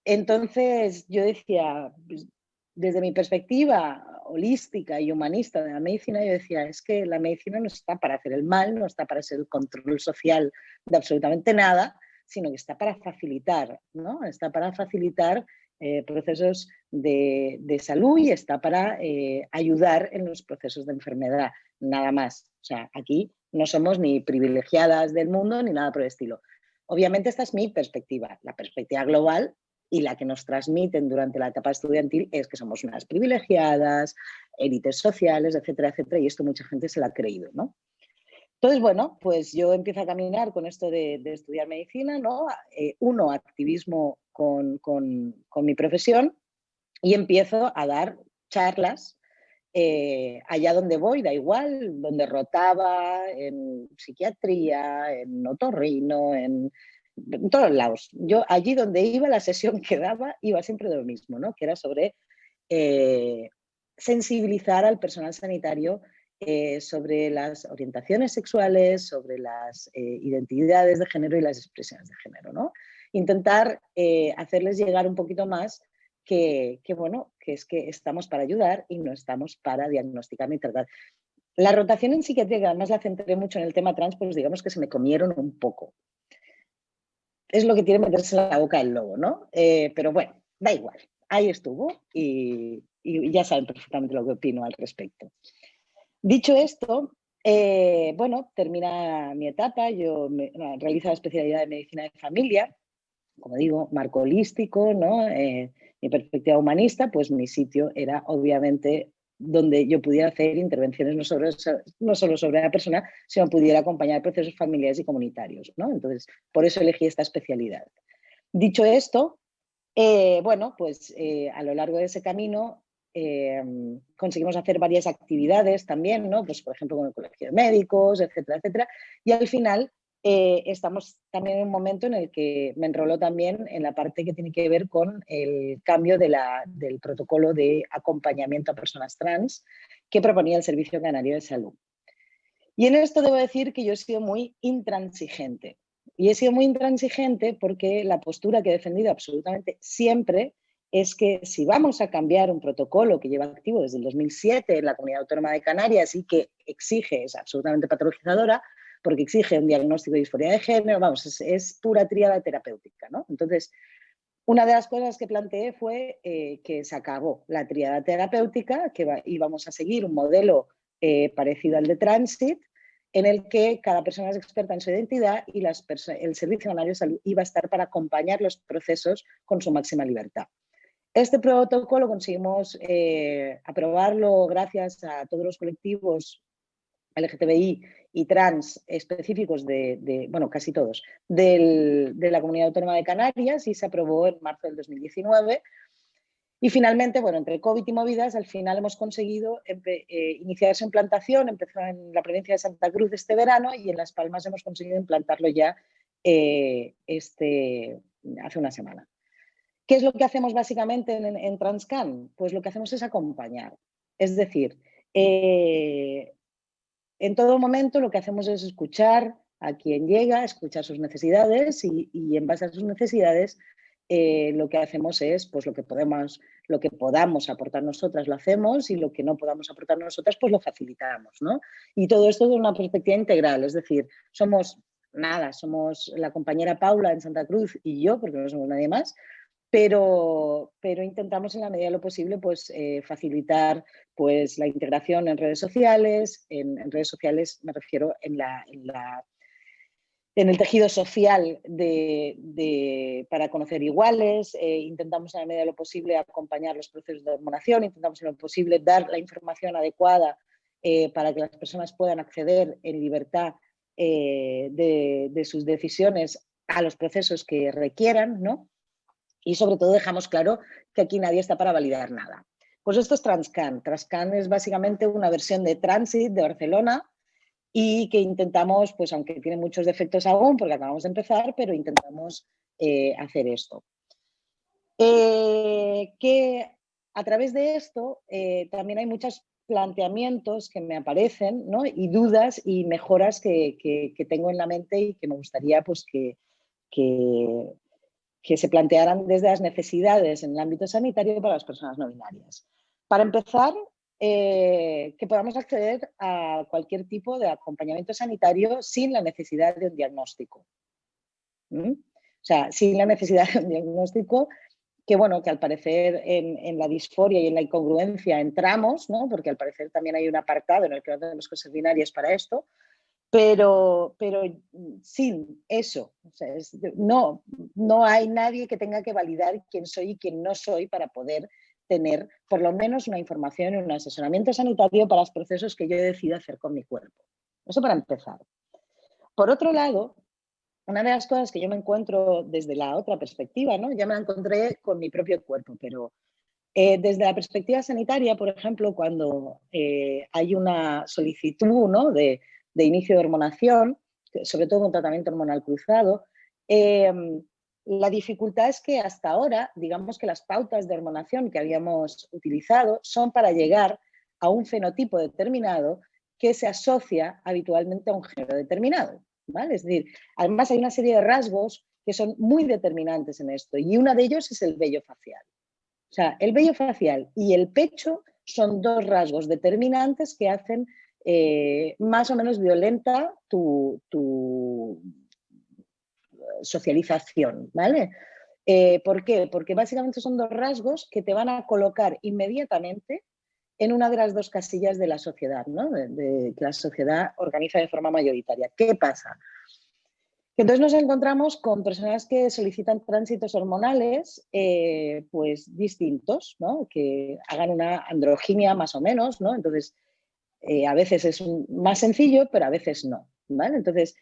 Entonces yo decía, pues, desde mi perspectiva holística y humanista de la medicina, yo decía, es que la medicina no está para hacer el mal, no está para ser el control social de absolutamente nada, sino que está para facilitar, ¿no? Está para facilitar procesos de salud y está para ayudar en los procesos de enfermedad, nada más. O sea, aquí no somos ni privilegiadas del mundo ni nada por el estilo. Obviamente esta es mi perspectiva, la perspectiva global y la que nos transmiten durante la etapa estudiantil es que somos unas privilegiadas, élites sociales, etcétera, etcétera, y esto mucha gente se lo ha creído, ¿no? Entonces, bueno, pues yo empiezo a caminar con esto de estudiar medicina, ¿no? Uno, activismo con mi profesión y empiezo a dar charlas allá donde voy, da igual, donde rotaba, en psiquiatría, en otorrino, en todos lados. Yo allí donde iba, la sesión que daba, iba siempre de lo mismo, ¿no? Que era sobre sensibilizar al personal sanitario sobre las orientaciones sexuales, sobre las identidades de género y las expresiones de género, ¿no? Intentar hacerles llegar un poquito más bueno, que es que estamos para ayudar y no estamos para diagnosticar ni tratar. La rotación en psiquiatría, que además la centré mucho en el tema trans, pues digamos que se me comieron un poco. Es lo que tiene meterse en la boca del lobo, ¿no? Pero bueno, da igual. Ahí estuvo y ya saben perfectamente lo que opino al respecto. Dicho esto, bueno, termina mi etapa, yo realizo la especialidad de medicina de familia, como digo, marco holístico, ¿no? Mi perspectiva humanista, pues mi sitio era obviamente donde yo pudiera hacer intervenciones no solo sobre la persona, sino pudiera acompañar procesos familiares y comunitarios, ¿no? Entonces, por eso elegí esta especialidad. Dicho esto, bueno, pues a lo largo de ese camino conseguimos hacer varias actividades también, ¿no? Pues por ejemplo con el Colegio de Médicos, etcétera, etcétera. Y al final estamos también en un momento en el que me enroló también en la parte que tiene que ver con el cambio del protocolo de acompañamiento a personas trans que proponía el Servicio Canario de Salud. Y en esto debo decir que yo he sido muy intransigente. Y he sido muy intransigente porque la postura que he defendido absolutamente siempre es que si vamos a cambiar un protocolo que lleva activo desde el 2007 en la Comunidad Autónoma de Canarias y que exige, es absolutamente patologizadora, porque exige un diagnóstico de disforia de género, vamos, es pura tríada terapéutica, ¿no? Entonces, una de las cosas que planteé fue que se acabó la tríada terapéutica, que íbamos a seguir un modelo parecido al de Transit, en el que cada persona es experta en su identidad y el Servicio Canario de Salud iba a estar para acompañar los procesos con su máxima libertad. Este protocolo conseguimos aprobarlo gracias a todos los colectivos LGTBI y trans específicos bueno, casi todos, de la Comunidad Autónoma de Canarias y se aprobó en marzo del 2019. Y finalmente, bueno, entre COVID y movidas, al final hemos conseguido iniciar su implantación. Empezó en la provincia de Santa Cruz este verano y en Las Palmas hemos conseguido implantarlo ya hace una semana. ¿Qué es lo que hacemos básicamente en Transcan? Pues lo que hacemos es acompañar. Es decir, en todo momento lo que hacemos es escuchar a quien llega, escuchar sus necesidades y en base a sus necesidades lo que hacemos es pues lo que podamos aportar nosotras lo hacemos y lo que no podamos aportar nosotras pues lo facilitamos, ¿no? Y todo esto de una perspectiva integral, es decir, somos la compañera Paula en Santa Cruz y yo, porque no somos nadie más, pero intentamos en la medida de lo posible pues, facilitar pues, la integración en redes sociales. En redes sociales me refiero en el tejido social para conocer iguales. Intentamos en la medida de lo posible acompañar los procesos de hormonación, intentamos en lo posible dar la información adecuada para que las personas puedan acceder en libertad de sus decisiones a los procesos que requieran, ¿no? Y sobre todo dejamos claro que aquí nadie está para validar nada. Pues esto es Transcan. Transcan es básicamente una versión de Transit de Barcelona y que intentamos, pues aunque tiene muchos defectos aún, porque acabamos de empezar, pero intentamos hacer esto. Que a través de esto también hay muchos planteamientos que me aparecen, ¿no? Y dudas y mejoras que tengo en la mente y que me gustaría pues, que se plantearan desde las necesidades en el ámbito sanitario para las personas no binarias. Para empezar, que podamos acceder a cualquier tipo de acompañamiento sanitario sin la necesidad de un diagnóstico. ¿Mm? O sea, sin la necesidad de un diagnóstico que, bueno, que al parecer en la disforia y en la incongruencia entramos, ¿no? Porque al parecer también hay un apartado en el que no tenemos que ser binarias para esto, pero sin eso, o sea, no hay nadie que tenga que validar quién soy y quién no soy para poder tener por lo menos una información y un asesoramiento sanitario para los procesos que yo decido hacer con mi cuerpo. Eso para empezar. Por otro lado, una de las cosas que yo me encuentro desde la otra perspectiva, ¿no? Ya me la encontré con mi propio cuerpo, pero desde la perspectiva sanitaria, por ejemplo, cuando hay una solicitud, ¿no? de inicio de hormonación, sobre todo un tratamiento hormonal cruzado, la dificultad es que hasta ahora, digamos que las pautas de hormonación que habíamos utilizado son para llegar a un fenotipo determinado que se asocia habitualmente a un género determinado, ¿vale? Es decir, además hay una serie de rasgos que son muy determinantes en esto y uno de ellos es el vello facial. O sea, el vello facial y el pecho son dos rasgos determinantes que hacen más o menos violenta tu socialización, ¿vale? ¿Por qué? Porque básicamente son dos rasgos que te van a colocar inmediatamente en una de las dos casillas de la sociedad, ¿no? Que la sociedad organiza de forma mayoritaria. ¿Qué pasa? Entonces nos encontramos con personas que solicitan tránsitos hormonales pues distintos, ¿no? Que hagan una androginia más o menos, ¿no? Entonces, a veces es más sencillo, pero a veces no, ¿vale? Entonces,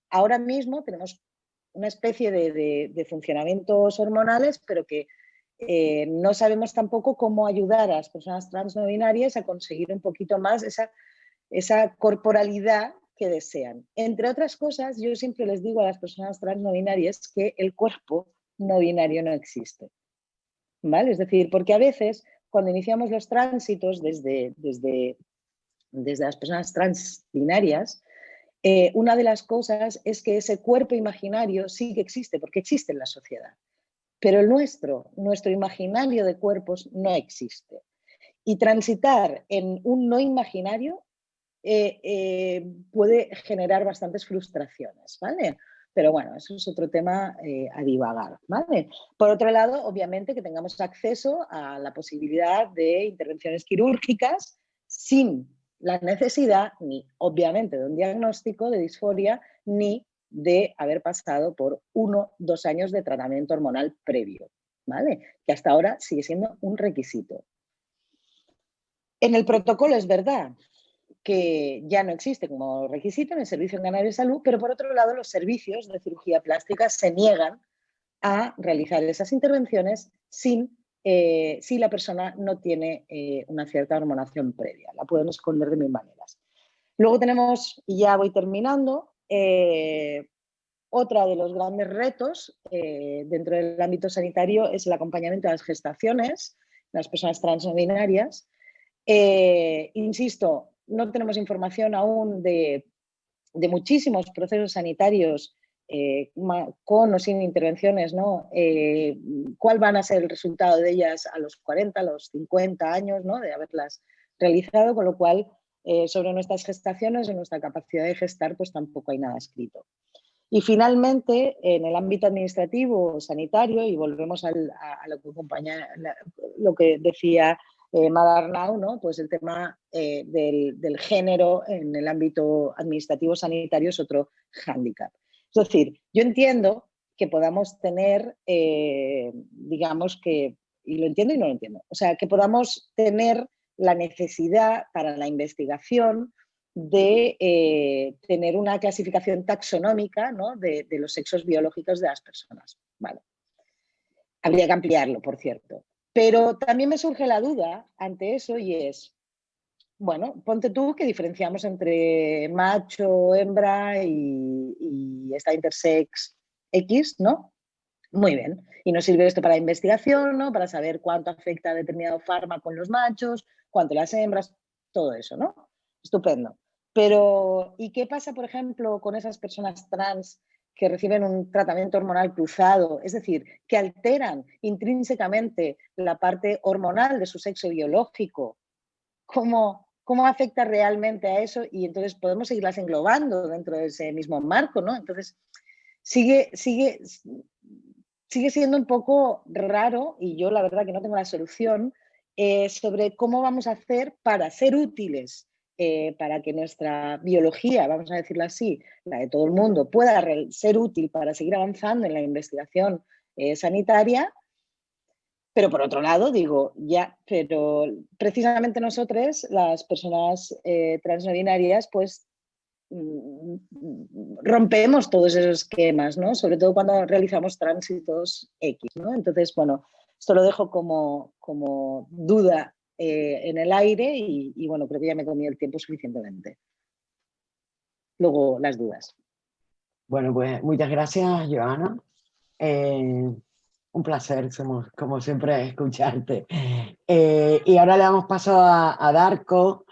ahora mismo tenemos una especie de funcionamientos hormonales, pero que no sabemos tampoco cómo ayudar a las personas trans no binarias a conseguir un poquito más esa corporalidad que desean. Entre otras cosas, yo siempre les digo a las personas trans no binarias que el cuerpo no binario no existe, ¿vale? Es decir, porque a veces cuando iniciamos los tránsitos desde las personas trans binarias, una de las cosas es que ese cuerpo imaginario sí que existe, porque existe en la sociedad, pero el nuestro imaginario de cuerpos no existe. Y transitar en un no imaginario puede generar bastantes frustraciones, ¿vale? Pero bueno, eso es otro tema a divagar, ¿vale? Por otro lado, obviamente que tengamos acceso a la posibilidad de intervenciones quirúrgicas sin la necesidad, ni obviamente de un diagnóstico de disforia, ni de haber pasado por 1 o 2 años de tratamiento hormonal previo, ¿vale? Que hasta ahora sigue siendo un requisito. En el protocolo es verdad que ya no existe como requisito en el Servicio Canario de Salud, pero por otro lado los servicios de cirugía plástica se niegan a realizar esas intervenciones si la persona no tiene una cierta hormonación previa. La pueden esconder de 1000 maneras. Luego tenemos, y ya voy terminando, otra de los grandes retos dentro del ámbito sanitario es el acompañamiento de las gestaciones de las personas trans no binarias. Insisto, no tenemos información aún de muchísimos procesos sanitarios con o sin intervenciones, ¿no? ¿Cuál van a ser el resultado de ellas a los 40, a los 50 años, ¿no? De haberlas realizado, con lo cual sobre nuestras gestaciones o nuestra capacidad de gestar pues tampoco hay nada escrito. Y finalmente, en el ámbito administrativo sanitario, y volvemos a lo que decía Mada Arnau, ¿no? Pues el tema del género en el ámbito administrativo sanitario es otro hándicap. Es decir, yo entiendo que podamos tener, digamos que, y lo entiendo y no lo entiendo, o sea, que podamos tener la necesidad para la investigación de tener una clasificación taxonómica, ¿no? de los sexos biológicos de las personas. Vale. Habría que ampliarlo, por cierto. Pero también me surge la duda ante eso y es, bueno, ponte tú que diferenciamos entre macho, hembra y esta intersex X, ¿no? Muy bien. Y nos sirve esto para investigación, ¿no? Para saber cuánto afecta a determinado fármaco en los machos, cuánto las hembras, todo eso, ¿no? Estupendo. Pero, ¿y qué pasa, por ejemplo, con esas personas trans que reciben un tratamiento hormonal cruzado? Es decir, que alteran intrínsecamente la parte hormonal de su sexo biológico. ¿Cómo afecta realmente a eso? Y entonces podemos seguirlas englobando dentro de ese mismo marco, ¿no? Entonces, sigue siendo un poco raro, y yo la verdad que no tengo la solución, sobre cómo vamos a hacer para ser útiles, para que nuestra biología, vamos a decirlo así, la de todo el mundo, pueda ser útil para seguir avanzando en la investigación sanitaria. Pero por otro lado, digo, ya, pero precisamente nosotros, las personas trans no binarias, pues rompemos todos esos esquemas, ¿no? Sobre todo cuando realizamos tránsitos X, ¿no? Entonces, bueno, esto lo dejo como duda en el aire y, bueno, creo que ya me he comido el tiempo suficientemente. Luego, las dudas. Bueno, pues muchas gracias, Joana. Un placer, como siempre, escucharte. Y ahora le damos paso a Darko,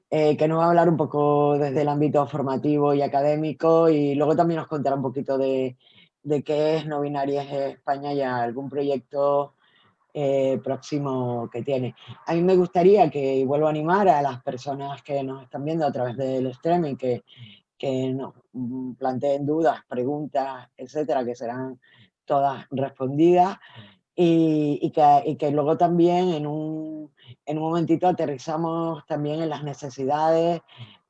que nos va a hablar un poco desde el ámbito formativo y académico, y luego también nos contará un poquito de qué es No Binarias España y algún proyecto próximo que tiene. A mí me gustaría que, y vuelvo a animar a las personas que nos están viendo a través del streaming, que nos planteen dudas, preguntas, etcétera, que serán todas respondidas, y que luego también en un momentito aterrizamos también en las necesidades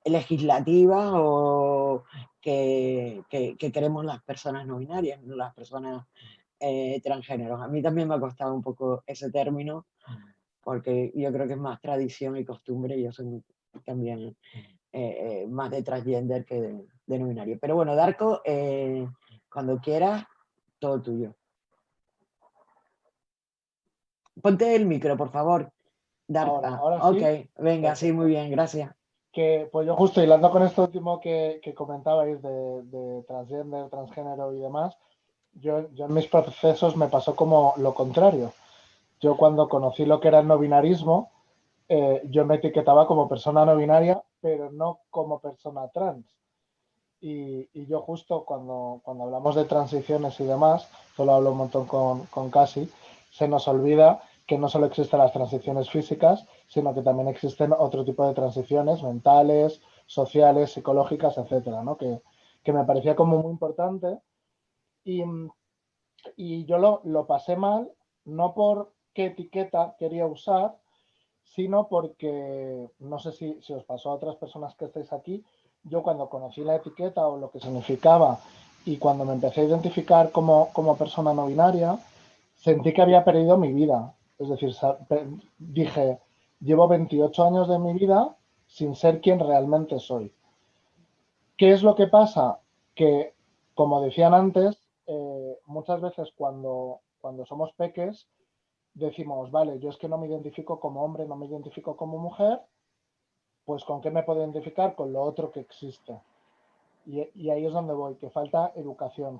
legislativas o que queremos las personas no binarias, no las personas transgéneros. A mí también me ha costado un poco ese término, porque yo creo que es más tradición y costumbre, y yo soy también más de transgender que de no binario. Pero bueno, Darko, cuando quieras, todo tuyo. Ponte el micro, por favor. Darko. Ahora ok, sí. venga, Perfecto. sí, muy bien, gracias. Que pues yo justo hilando con esto último que comentabais de transgender, transgénero y demás, yo en mis procesos me pasó como lo contrario. Yo cuando conocí lo que era el no binarismo, yo me etiquetaba como persona no binaria, pero no como persona trans. Y yo justo cuando hablamos de transiciones y demás, solo hablo un montón con Casi, se nos olvida que no solo existen las transiciones físicas, sino que también existen otro tipo de transiciones mentales, sociales, psicológicas, etcétera, ¿no? Que me parecía como muy importante. Y yo lo pasé mal, no por qué etiqueta quería usar, sino porque, no sé si os pasó a otras personas que estáis aquí, yo cuando conocí la etiqueta o lo que significaba y cuando me empecé a identificar como persona no binaria, sentí que había perdido mi vida. Es decir, dije, llevo 28 años de mi vida sin ser quien realmente soy. ¿Qué es lo que pasa? Que, como decían antes, muchas veces cuando somos peques, decimos, vale, yo es que no me identifico como hombre, no me identifico como mujer, pues ¿con qué me puedo identificar? Con lo otro que existe. Y ahí es donde voy, que falta educación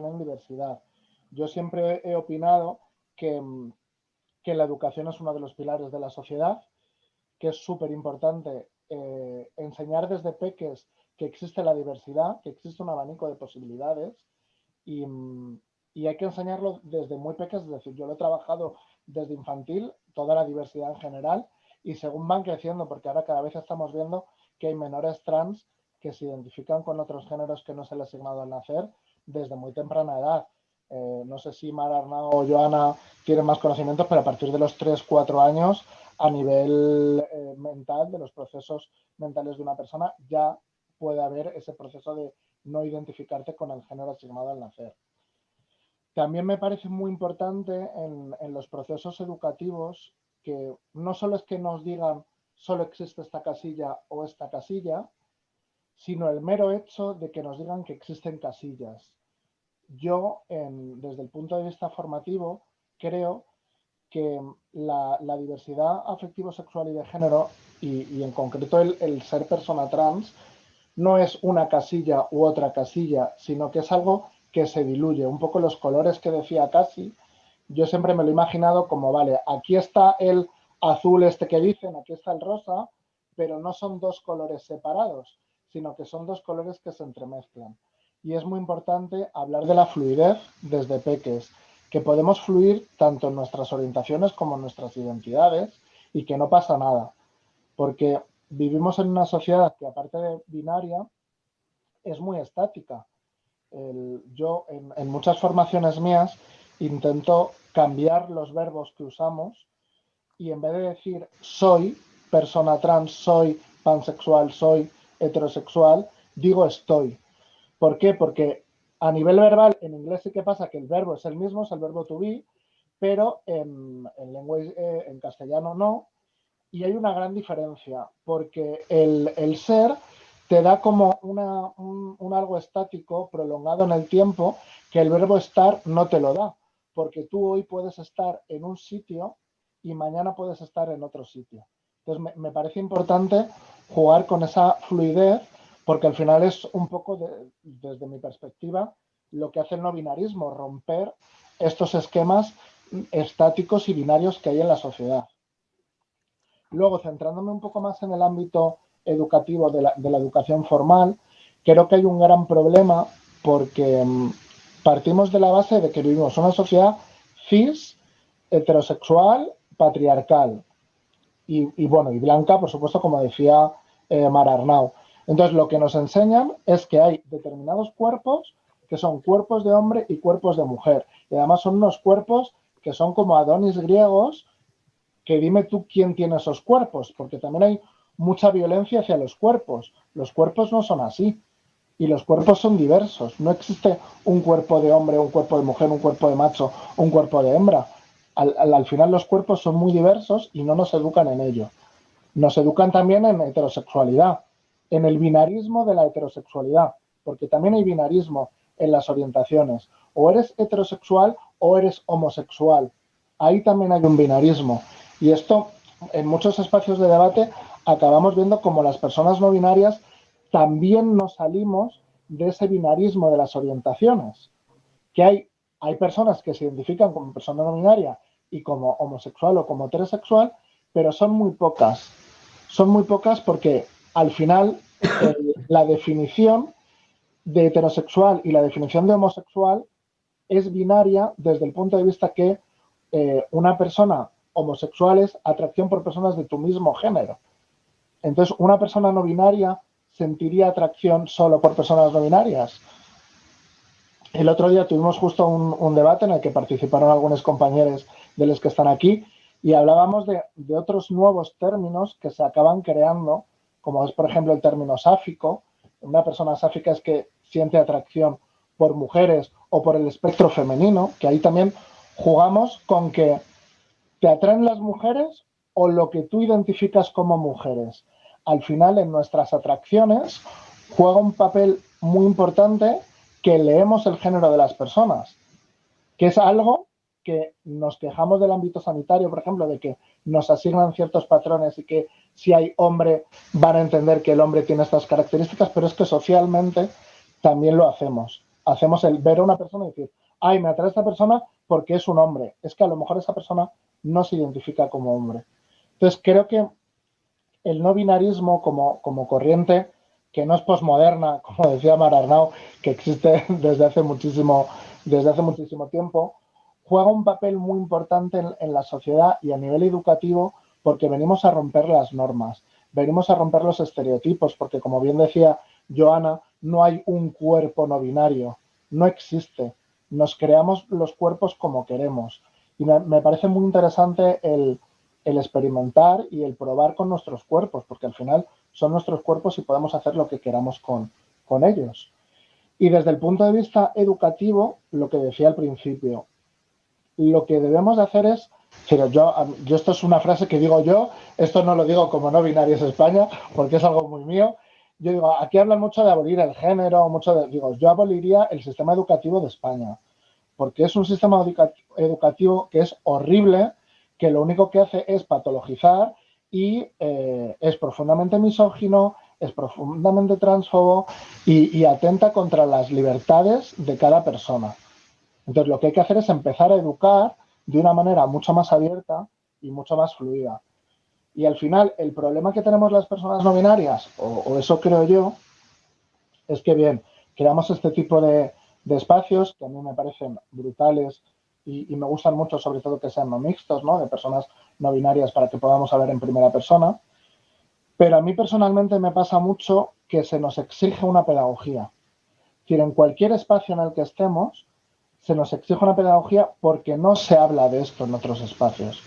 en diversidad. Yo siempre he opinado que la educación es uno de los pilares de la sociedad, que es súper importante enseñar desde peques que existe la diversidad, que existe un abanico de posibilidades y hay que enseñarlo desde muy pequeños, es decir, yo lo he trabajado desde infantil, toda la diversidad en general, y según van creciendo, porque ahora cada vez estamos viendo que hay menores trans que se identifican con otros géneros que no se les ha asignado al nacer desde muy temprana edad. No sé si Mar, Arnau o Joana tienen más conocimientos, pero a partir de los 3-4 años, a nivel mental, de los procesos mentales de una persona, ya puede haber ese proceso de no identificarte con el género asignado al nacer. También me parece muy importante en los procesos educativos que no solo es que nos digan solo existe esta casilla o esta casilla, sino el mero hecho de que nos digan que existen casillas. Yo, desde el punto de vista formativo, creo que la diversidad afectivo-sexual y de género, y en concreto el ser persona trans, no es una casilla u otra casilla, sino que es algo que se diluye. Un poco los colores que decía Casi, yo siempre me lo he imaginado como, vale, aquí está el azul este que dicen, aquí está el rosa, pero no son dos colores separados, sino que son dos colores que se entremezclan. Y es muy importante hablar de la fluidez desde peques, que podemos fluir tanto en nuestras orientaciones como en nuestras identidades y que no pasa nada, porque vivimos en una sociedad que aparte de binaria es muy estática. Yo en muchas formaciones mías intento cambiar los verbos que usamos y en vez de decir soy persona trans, soy pansexual, soy heterosexual, digo estoy. ¿Por qué? Porque a nivel verbal en inglés sí que pasa que el verbo es el mismo, es el verbo to be, pero en castellano no. Y hay una gran diferencia, porque el ser te da como un algo estático, prolongado en el tiempo, que el verbo estar no te lo da, porque tú hoy puedes estar en un sitio y mañana puedes estar en otro sitio. Entonces me parece importante jugar con esa fluidez, porque al final es un poco, desde mi perspectiva, lo que hace el no binarismo, romper estos esquemas estáticos y binarios que hay en la sociedad. Luego, centrándome un poco más en el ámbito educativo de la educación formal, creo que hay un gran problema porque partimos de la base de que vivimos una sociedad cis, heterosexual, patriarcal y blanca, por supuesto, como decía Mara Arnau. Entonces, lo que nos enseñan es que hay determinados cuerpos que son cuerpos de hombre y cuerpos de mujer. Y además son unos cuerpos que son como Adonis griegos, que dime tú quién tiene esos cuerpos, porque también hay mucha violencia hacia los cuerpos. Los cuerpos no son así y los cuerpos son diversos. No existe un cuerpo de hombre, un cuerpo de mujer, un cuerpo de macho, un cuerpo de hembra. Al final los cuerpos son muy diversos y no nos educan en ello. Nos educan también en heterosexualidad, en el binarismo de la heterosexualidad, porque también hay binarismo en las orientaciones. O eres heterosexual o eres homosexual. Ahí también hay un binarismo. Y esto, en muchos espacios de debate, acabamos viendo como las personas no binarias también nos salimos de ese binarismo de las orientaciones. Que hay personas que se identifican como persona no binaria y como homosexual o como heterosexual, pero son muy pocas. Son muy pocas porque al final la definición de heterosexual y la definición de homosexual es binaria desde el punto de vista que una persona homosexual es atracción por personas de tu mismo género. Entonces, una persona no binaria sentiría atracción solo por personas no binarias. El otro día tuvimos justo un debate en el que participaron algunos compañeros de los que están aquí y hablábamos de otros nuevos términos que se acaban creando, como es, por ejemplo, el término sáfico. Una persona sáfica es que siente atracción por mujeres o por el espectro femenino, que ahí también jugamos con que te atraen las mujeres o lo que tú identificas como mujeres. Al final, en nuestras atracciones juega un papel muy importante que leemos el género de las personas, que es algo que nos quejamos del ámbito sanitario, por ejemplo, de que nos asignan ciertos patrones y que si hay hombre van a entender que el hombre tiene estas características, pero es que socialmente también lo hacemos. Hacemos el ver a una persona y decir, ay, me atrae esta persona porque es un hombre. Es que a lo mejor esa persona no se identifica como hombre. Entonces, creo que el no binarismo como corriente, que no es posmoderna, como decía Mara Arnau, que existe desde hace muchísimo tiempo, juega un papel muy importante en la sociedad y a nivel educativo porque venimos a romper las normas, venimos a romper los estereotipos, porque como bien decía Joana, no hay un cuerpo no binario, no existe. Nos creamos los cuerpos como queremos. Y me parece muy interesante el experimentar y el probar con nuestros cuerpos, porque al final son nuestros cuerpos y podemos hacer lo que queramos con ellos. Y desde el punto de vista educativo, lo que decía al principio, lo que debemos de hacer es, pero yo esto es una frase que digo yo, esto no lo digo como no binarios España, porque es algo muy mío. Yo digo, aquí hablan mucho de abolir el género, digo, yo aboliría el sistema educativo de España, porque es un sistema educativo que es horrible, que lo único que hace es patologizar y es profundamente misógino, es profundamente transfobo y atenta contra las libertades de cada persona. Entonces, lo que hay que hacer es empezar a educar de una manera mucho más abierta y mucho más fluida. Y al final, el problema que tenemos las personas no binarias, o eso creo yo, es que bien, creamos este tipo de espacios que a mí me parecen brutales y me gustan mucho, sobre todo que sean no mixtos, ¿no? De personas no binarias para que podamos hablar en primera persona. Pero a mí personalmente me pasa mucho que se nos exige una pedagogía. Es decir, en cualquier espacio en el que estemos, se nos exige una pedagogía porque no se habla de esto en otros espacios.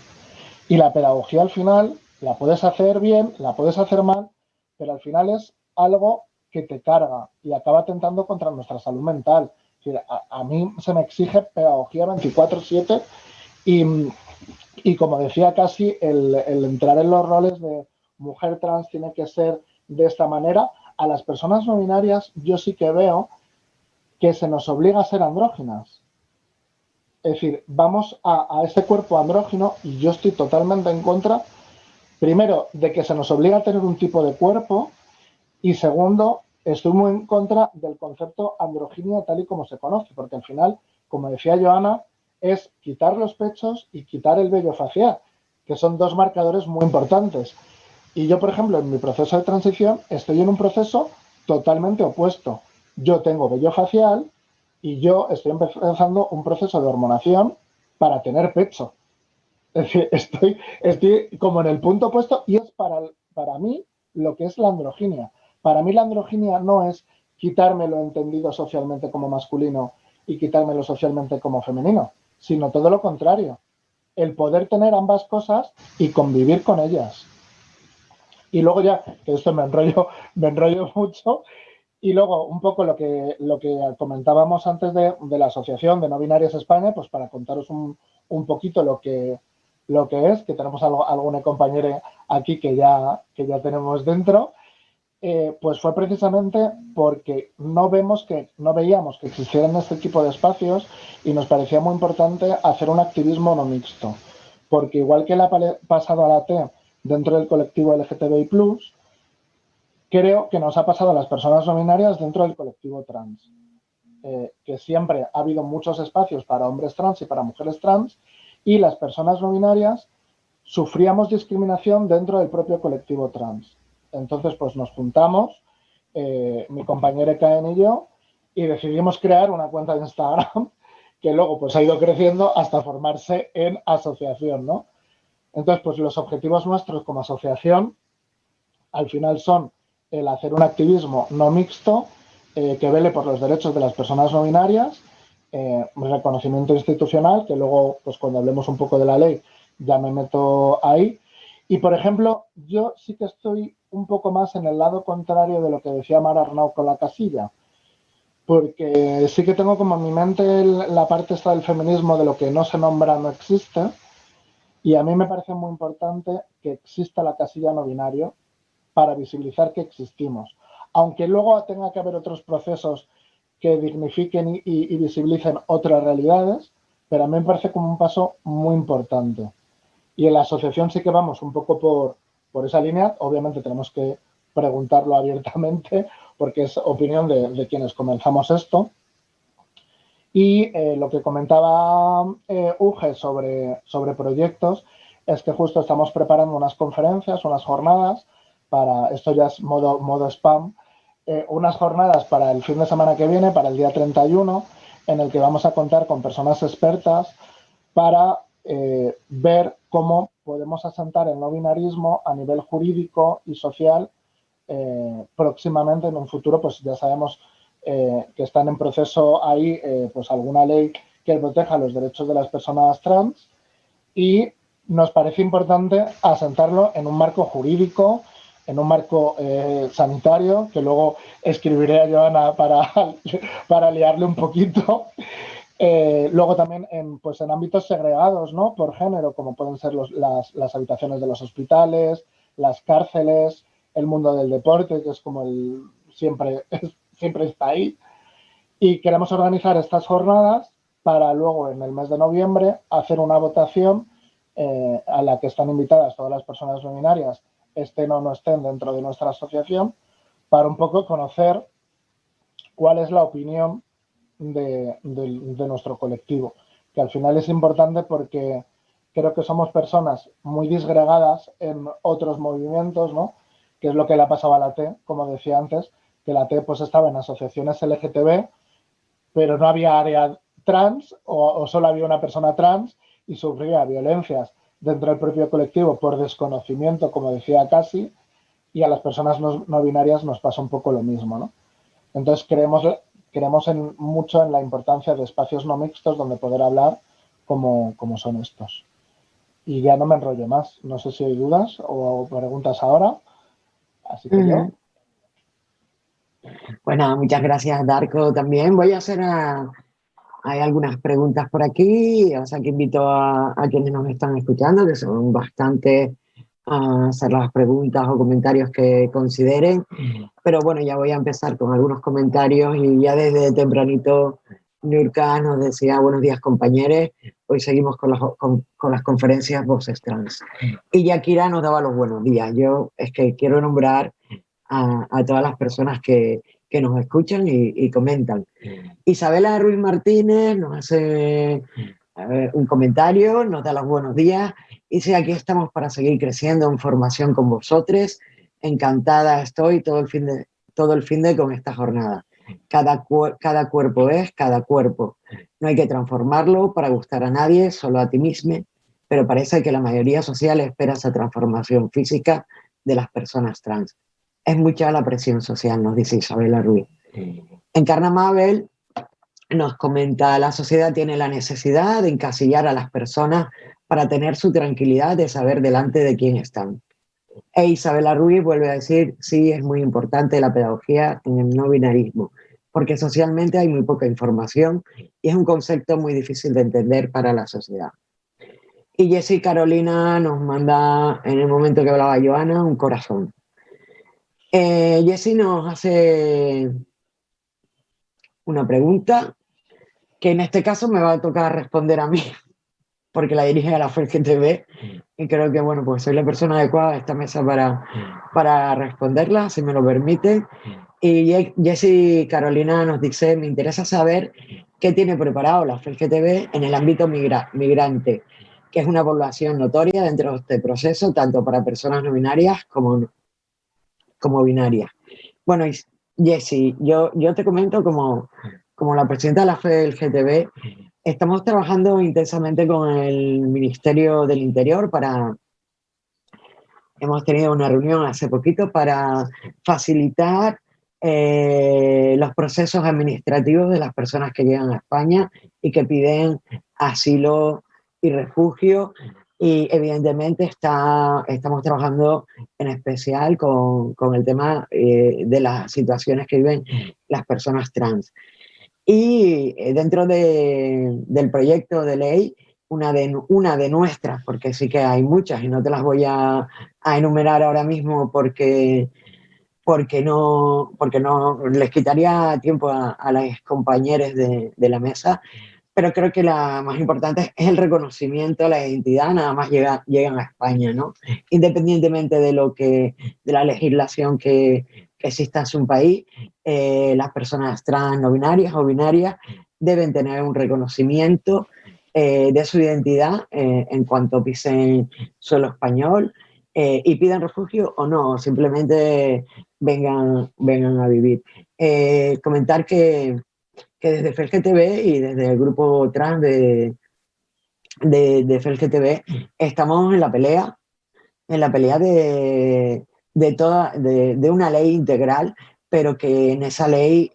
Y la pedagogía al final la puedes hacer bien, la puedes hacer mal, pero al final es algo que te carga y acaba atentando contra nuestra salud mental. Es decir, a mí se me exige pedagogía 24/7 y como decía casi, el entrar en los roles de mujer trans tiene que ser de esta manera. A las personas no binarias yo sí que veo que se nos obliga a ser andróginas. Es decir, vamos a este cuerpo andrógino y yo estoy totalmente en contra, primero, de que se nos obliga a tener un tipo de cuerpo y segundo, estoy muy en contra del concepto androginia tal y como se conoce, porque al final, como decía Joana, es quitar los pechos y quitar el vello facial, que son dos marcadores muy importantes. Y yo, por ejemplo, en mi proceso de transición estoy en un proceso totalmente opuesto. Yo tengo vello facial y yo estoy empezando un proceso de hormonación para tener pecho. Es decir, estoy como en el punto opuesto y es para mí lo que es la androginia. Para mí la androginia no es quitarme lo entendido socialmente como masculino y quitármelo socialmente como femenino, sino todo lo contrario. El poder tener ambas cosas y convivir con ellas. Y luego ya, que esto me enrollo mucho, y luego un poco lo que comentábamos antes de la Asociación de No Binarias España, pues para contaros un poquito lo que es, que tenemos alguna compañera aquí que ya tenemos dentro, pues fue precisamente porque no veíamos que existieran este tipo de espacios y nos parecía muy importante hacer un activismo no mixto. Porque igual que le ha pasado a la T dentro del colectivo LGTBI+, creo que nos ha pasado a las personas no binarias dentro del colectivo trans. Que siempre ha habido muchos espacios para hombres trans y para mujeres trans y las personas no binarias sufríamos discriminación dentro del propio colectivo trans. Entonces, pues nos juntamos, mi compañera Ekaen y yo, y decidimos crear una cuenta de Instagram que luego pues ha ido creciendo hasta formarse en asociación, ¿no? Entonces, pues los objetivos nuestros como asociación al final son el hacer un activismo no mixto que vele por los derechos de las personas no binarias, reconocimiento institucional, que luego, pues cuando hablemos un poco de la ley, ya me meto ahí. Y, por ejemplo, yo sí que estoy un poco más en el lado contrario de lo que decía Mar Arnau con la casilla, porque sí que tengo como en mi mente la parte esta del feminismo de lo que no se nombra no existe, y a mí me parece muy importante que exista la casilla no binario para visibilizar que existimos. Aunque luego tenga que haber otros procesos que dignifiquen y visibilicen otras realidades, pero a mí me parece como un paso muy importante. Y en la asociación sí que vamos un poco por esa línea. Obviamente tenemos que preguntarlo abiertamente porque es opinión de quienes comenzamos esto. Y lo que comentaba Uge sobre proyectos es que justo estamos preparando unas conferencias, unas jornadas para, esto ya es modo spam, unas jornadas para el fin de semana que viene, para el día 31, en el que vamos a contar con personas expertas para ver cómo podemos asentar el no binarismo a nivel jurídico y social próximamente en un futuro. Pues ya sabemos que están en proceso ahí pues alguna ley que proteja los derechos de las personas trans y nos parece importante asentarlo en un marco jurídico, en un marco sanitario, que luego escribiré a Joana para liarle un poquito. Luego también pues en ámbitos segregados, ¿no? Por género, como pueden ser las habitaciones de los hospitales, las cárceles, el mundo del deporte, que es como siempre está ahí. Y queremos organizar estas jornadas para luego, en el mes de noviembre, hacer una votación a la que están invitadas todas las personas no binarias, estén o no estén dentro de nuestra asociación, para un poco conocer cuál es la opinión de nuestro colectivo, que al final es importante porque creo que somos personas muy disgregadas en otros movimientos, ¿no? Que es lo que le ha pasado a la T, como decía antes, que la T pues estaba en asociaciones LGTB, pero no había área trans o solo había una persona trans y sufría violencias dentro del propio colectivo por desconocimiento, como decía Casi, y a las personas no binarias nos pasa un poco lo mismo, ¿no? Entonces creemos mucho en la importancia de espacios no mixtos donde poder hablar como son estos. Y ya no me enrollo más. No sé si hay dudas o preguntas ahora. Así que yo. Pues nada, muchas gracias, Darko. También voy a hacer hay algunas preguntas por aquí, o sea que invito a quienes nos están escuchando, que son bastantes, a hacer las preguntas o comentarios que consideren. Pero bueno, ya voy a empezar con algunos comentarios y ya desde tempranito Nurka nos decía buenos días compañeros, hoy seguimos con las conferencias Voces Trans. Y Yakira nos daba los buenos días. Yo es que quiero nombrar a todas las personas que nos escuchan y comentan. Isabela Ruiz Martínez nos hace un comentario, nos da los buenos días. Dice, aquí estamos para seguir creciendo en formación con vosotros. Encantada estoy todo el fin de con esta jornada. Cada cuerpo es cada cuerpo. No hay que transformarlo para gustar a nadie, solo a ti mismo, pero parece que la mayoría social espera esa transformación física de las personas trans. Es mucha la presión social, nos dice Isabela Ruiz. Encarna Mabel nos comenta, la sociedad tiene la necesidad de encasillar a las personas para tener su tranquilidad de saber delante de quién están. E Isabela Ruiz vuelve a decir, sí, es muy importante la pedagogía en el no binarismo, porque socialmente hay muy poca información y es un concepto muy difícil de entender para la sociedad. Y Jessie Carolina nos manda, en el momento que hablaba Joana, un corazón. Jessie nos hace una pregunta que en este caso me va a tocar responder a mí, porque la dirige a la FELGTB y creo que, bueno, pues soy la persona adecuada a esta mesa para responderla, si me lo permite. Y Jessie Carolina nos dice, me interesa saber qué tiene preparado la FELGTB en el ámbito migrante, que es una población notoria dentro de este proceso, tanto para personas no binarias como binarias. Bueno, Jessie, yo te comento como la presidenta de la FELGTB, estamos trabajando intensamente con el Ministerio del Interior hemos tenido una reunión hace poquito para facilitar los procesos administrativos de las personas que llegan a España y que piden asilo y refugio. Y evidentemente estamos trabajando en especial con el tema de las situaciones que viven las personas trans. Y dentro del proyecto de ley, una de nuestras, porque sí que hay muchas y no te las voy a enumerar ahora mismo porque no les quitaría tiempo a las compañeras de la mesa, pero creo que la más importante es el reconocimiento, la identidad, nada más llegan a España, ¿no? Independientemente de la legislación que exista en su país, las personas trans, no binarias o binarias deben tener un reconocimiento de su identidad en cuanto pisen suelo español y pidan refugio o no, simplemente vengan a vivir. Comentar que desde FELGTB y desde el grupo trans de FELGTB estamos en la pelea de una ley integral, pero que en esa ley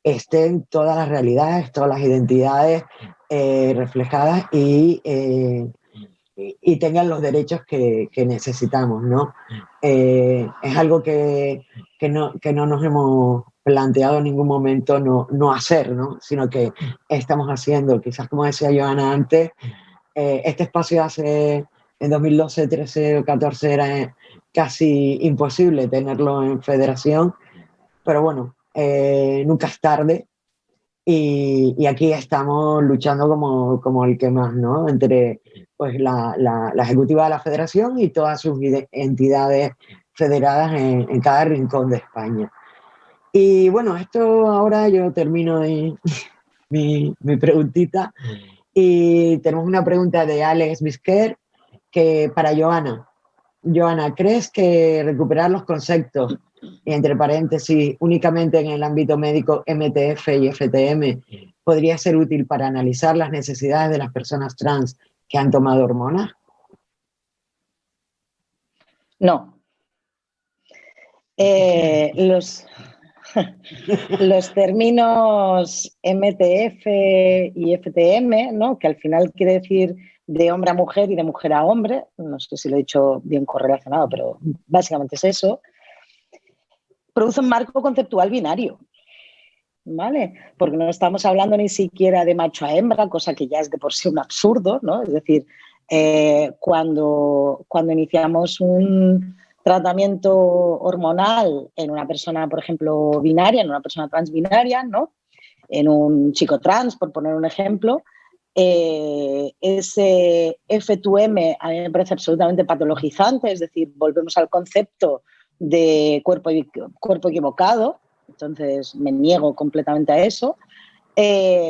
estén todas las realidades, todas las identidades reflejadas y tengan los derechos que necesitamos, ¿no? Es algo que no nos hemos planteado en ningún momento no hacer, ¿no? Sino que estamos haciendo. Quizás, como decía Joana antes, este espacio en 2012, 13 o 14 era casi imposible tenerlo en federación, pero bueno, nunca es tarde. Y aquí estamos luchando como el que más, ¿no? Entre pues, la ejecutiva de la federación y todas sus entidades federadas en cada rincón de España. Y bueno, esto ahora yo termino mi preguntita y tenemos una pregunta de Alex Bisquer que para Joana. Joana, ¿crees que recuperar los conceptos, entre paréntesis, únicamente en el ámbito médico MTF y FTM, podría ser útil para analizar las necesidades de las personas trans que han tomado hormonas? No. Los términos MTF y FTM, ¿no? Que al final quiere decir de hombre a mujer y de mujer a hombre, no sé si lo he dicho bien correlacionado, pero básicamente es eso, produce un marco conceptual binario, ¿vale? Porque no estamos hablando ni siquiera de macho a hembra, cosa que ya es de por sí un absurdo, ¿no? Es decir, cuando iniciamos un tratamiento hormonal en una persona, por ejemplo, binaria, en una persona transbinaria, ¿no? En un chico trans, por poner un ejemplo, ese F2M a mí me parece absolutamente patologizante, es decir, volvemos al concepto de cuerpo equivocado, entonces me niego completamente a eso,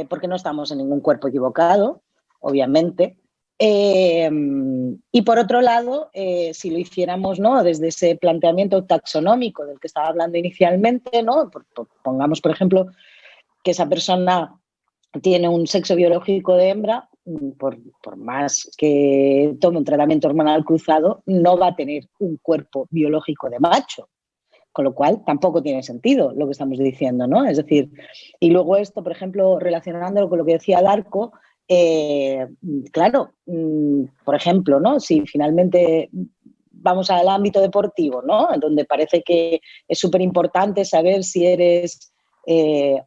porque no estamos en ningún cuerpo equivocado, obviamente. Y por otro lado, si lo hiciéramos, ¿no? Desde ese planteamiento taxonómico del que estaba hablando inicialmente, ¿no? Pongamos, por ejemplo, que esa persona tiene un sexo biológico de hembra, por más que tome un tratamiento hormonal cruzado, no va a tener un cuerpo biológico de macho. Con lo cual, tampoco tiene sentido lo que estamos diciendo, ¿no? Es decir, y luego esto, por ejemplo, relacionándolo con lo que decía Darko, claro, por ejemplo, ¿no? Si finalmente vamos al ámbito deportivo, ¿no? En donde parece que es súper importante saber si eres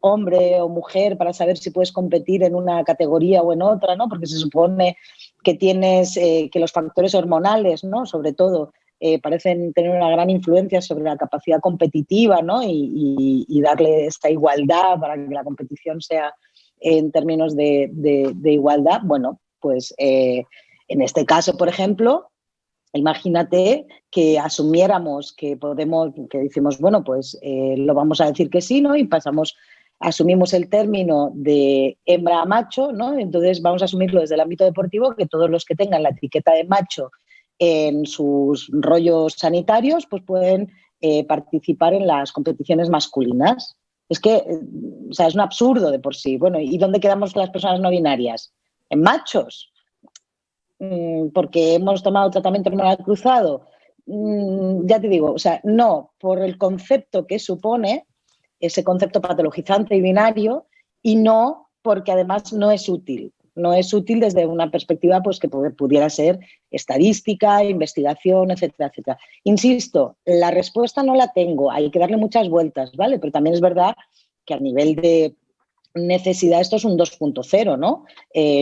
hombre o mujer para saber si puedes competir en una categoría o en otra, ¿no? Porque se supone que tienes que los factores hormonales, ¿no? Sobre todo, parecen tener una gran influencia sobre la capacidad competitiva, ¿no? Y darle esta igualdad para que la competición sea en términos de igualdad. Bueno, pues en este caso, por ejemplo, imagínate que asumiéramos que podemos, que decimos, bueno, pues lo vamos a decir que sí, ¿no? Y asumimos el término de hembra a macho, ¿no? Entonces vamos a asumirlo desde el ámbito deportivo, que todos los que tengan la etiqueta de macho en sus rollos sanitarios, pues pueden participar en las competiciones masculinas. Es que, o sea, es un absurdo de por sí. Bueno, ¿y dónde quedamos las personas no binarias? ¿En machos? Porque hemos tomado tratamiento hormonal cruzado. Ya te digo, o sea, no, por el concepto que supone, ese concepto patologizante y binario, y no porque además no es útil. No es útil desde una perspectiva pues, que pudiera ser estadística, investigación, etcétera, etcétera. Insisto, la respuesta no la tengo, hay que darle muchas vueltas, ¿vale? Pero también es verdad que a nivel de necesidad esto es un 2.0, ¿no?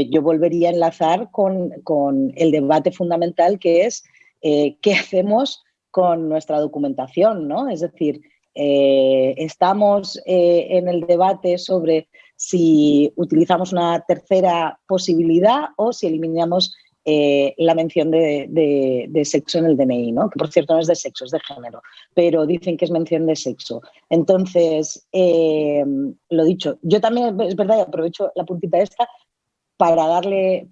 Yo volvería a enlazar con el debate fundamental que es qué hacemos con nuestra documentación, ¿no? Es decir, estamos en el debate sobre si utilizamos una tercera posibilidad o si eliminamos la mención de sexo en el DNI, ¿no? Que por cierto no es de sexo, es de género, pero dicen que es mención de sexo. Entonces, lo dicho, yo también, es verdad, y aprovecho la puntita esta para darle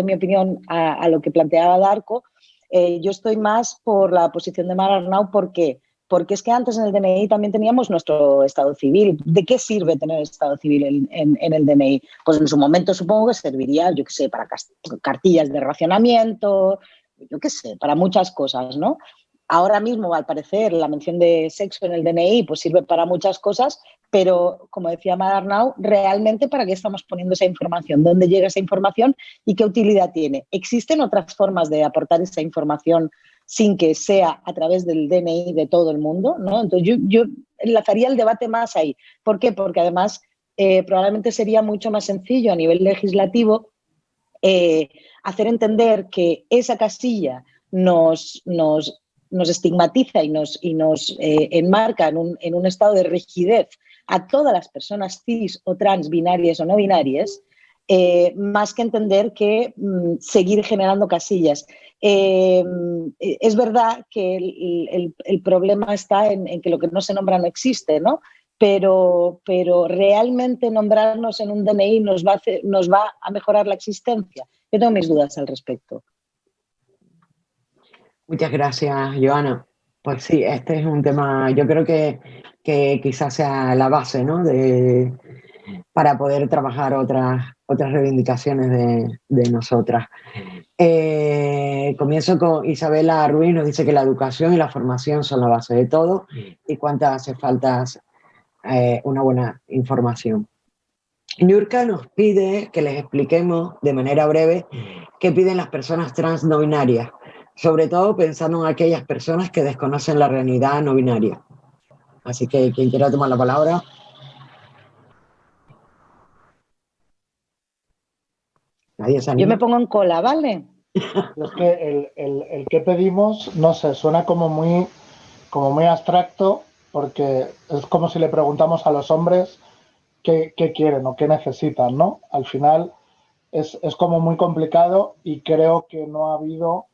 mi opinión a lo que planteaba Darko. Yo estoy más por la posición de Mar Arnau. ¿Por qué? Porque es que antes en el DNI también teníamos nuestro estado civil. ¿De qué sirve tener estado civil en el DNI? Pues en su momento supongo que serviría, yo qué sé, para cartillas de racionamiento, yo qué sé, para muchas cosas, ¿no? Ahora mismo, al parecer, la mención de sexo en el DNI pues sirve para muchas cosas, pero, como decía Mar Arnau, realmente ¿para qué estamos poniendo esa información? ¿Dónde llega esa información y qué utilidad tiene? ¿Existen otras formas de aportar esa información sin que sea a través del DNI de todo el mundo, ¿no? Entonces yo enlazaría el debate más ahí. ¿Por qué? Porque además probablemente sería mucho más sencillo a nivel legislativo hacer entender que esa casilla nos estigmatiza y nos enmarca en un estado de rigidez a todas las personas cis o trans, binarias o no binarias, más que entender que seguir generando casillas. Es verdad que el problema está en que lo que no se nombra no existe, ¿no? Pero realmente nombrarnos en un DNI nos va a mejorar la existencia. Yo tengo mis dudas al respecto. Muchas gracias, Joana. Pues sí, este es un tema, yo creo que quizás sea la base, ¿no? Para poder trabajar otras reivindicaciones de nosotras. Comienzo con Isabela Ruiz, nos dice que la educación y la formación son la base de todo y cuánto hace falta una buena información. Niurka nos pide que les expliquemos de manera breve qué piden las personas trans no binarias, sobre todo pensando en aquellas personas que desconocen la realidad no binaria. Así que quien quiera tomar la palabra. Nadie se anima. Yo me pongo en cola, ¿vale? Es que el que pedimos, no sé, suena como muy abstracto, porque es como si le preguntamos a los hombres qué quieren o qué necesitan, ¿no? Al final es como muy complicado y creo que no ha habido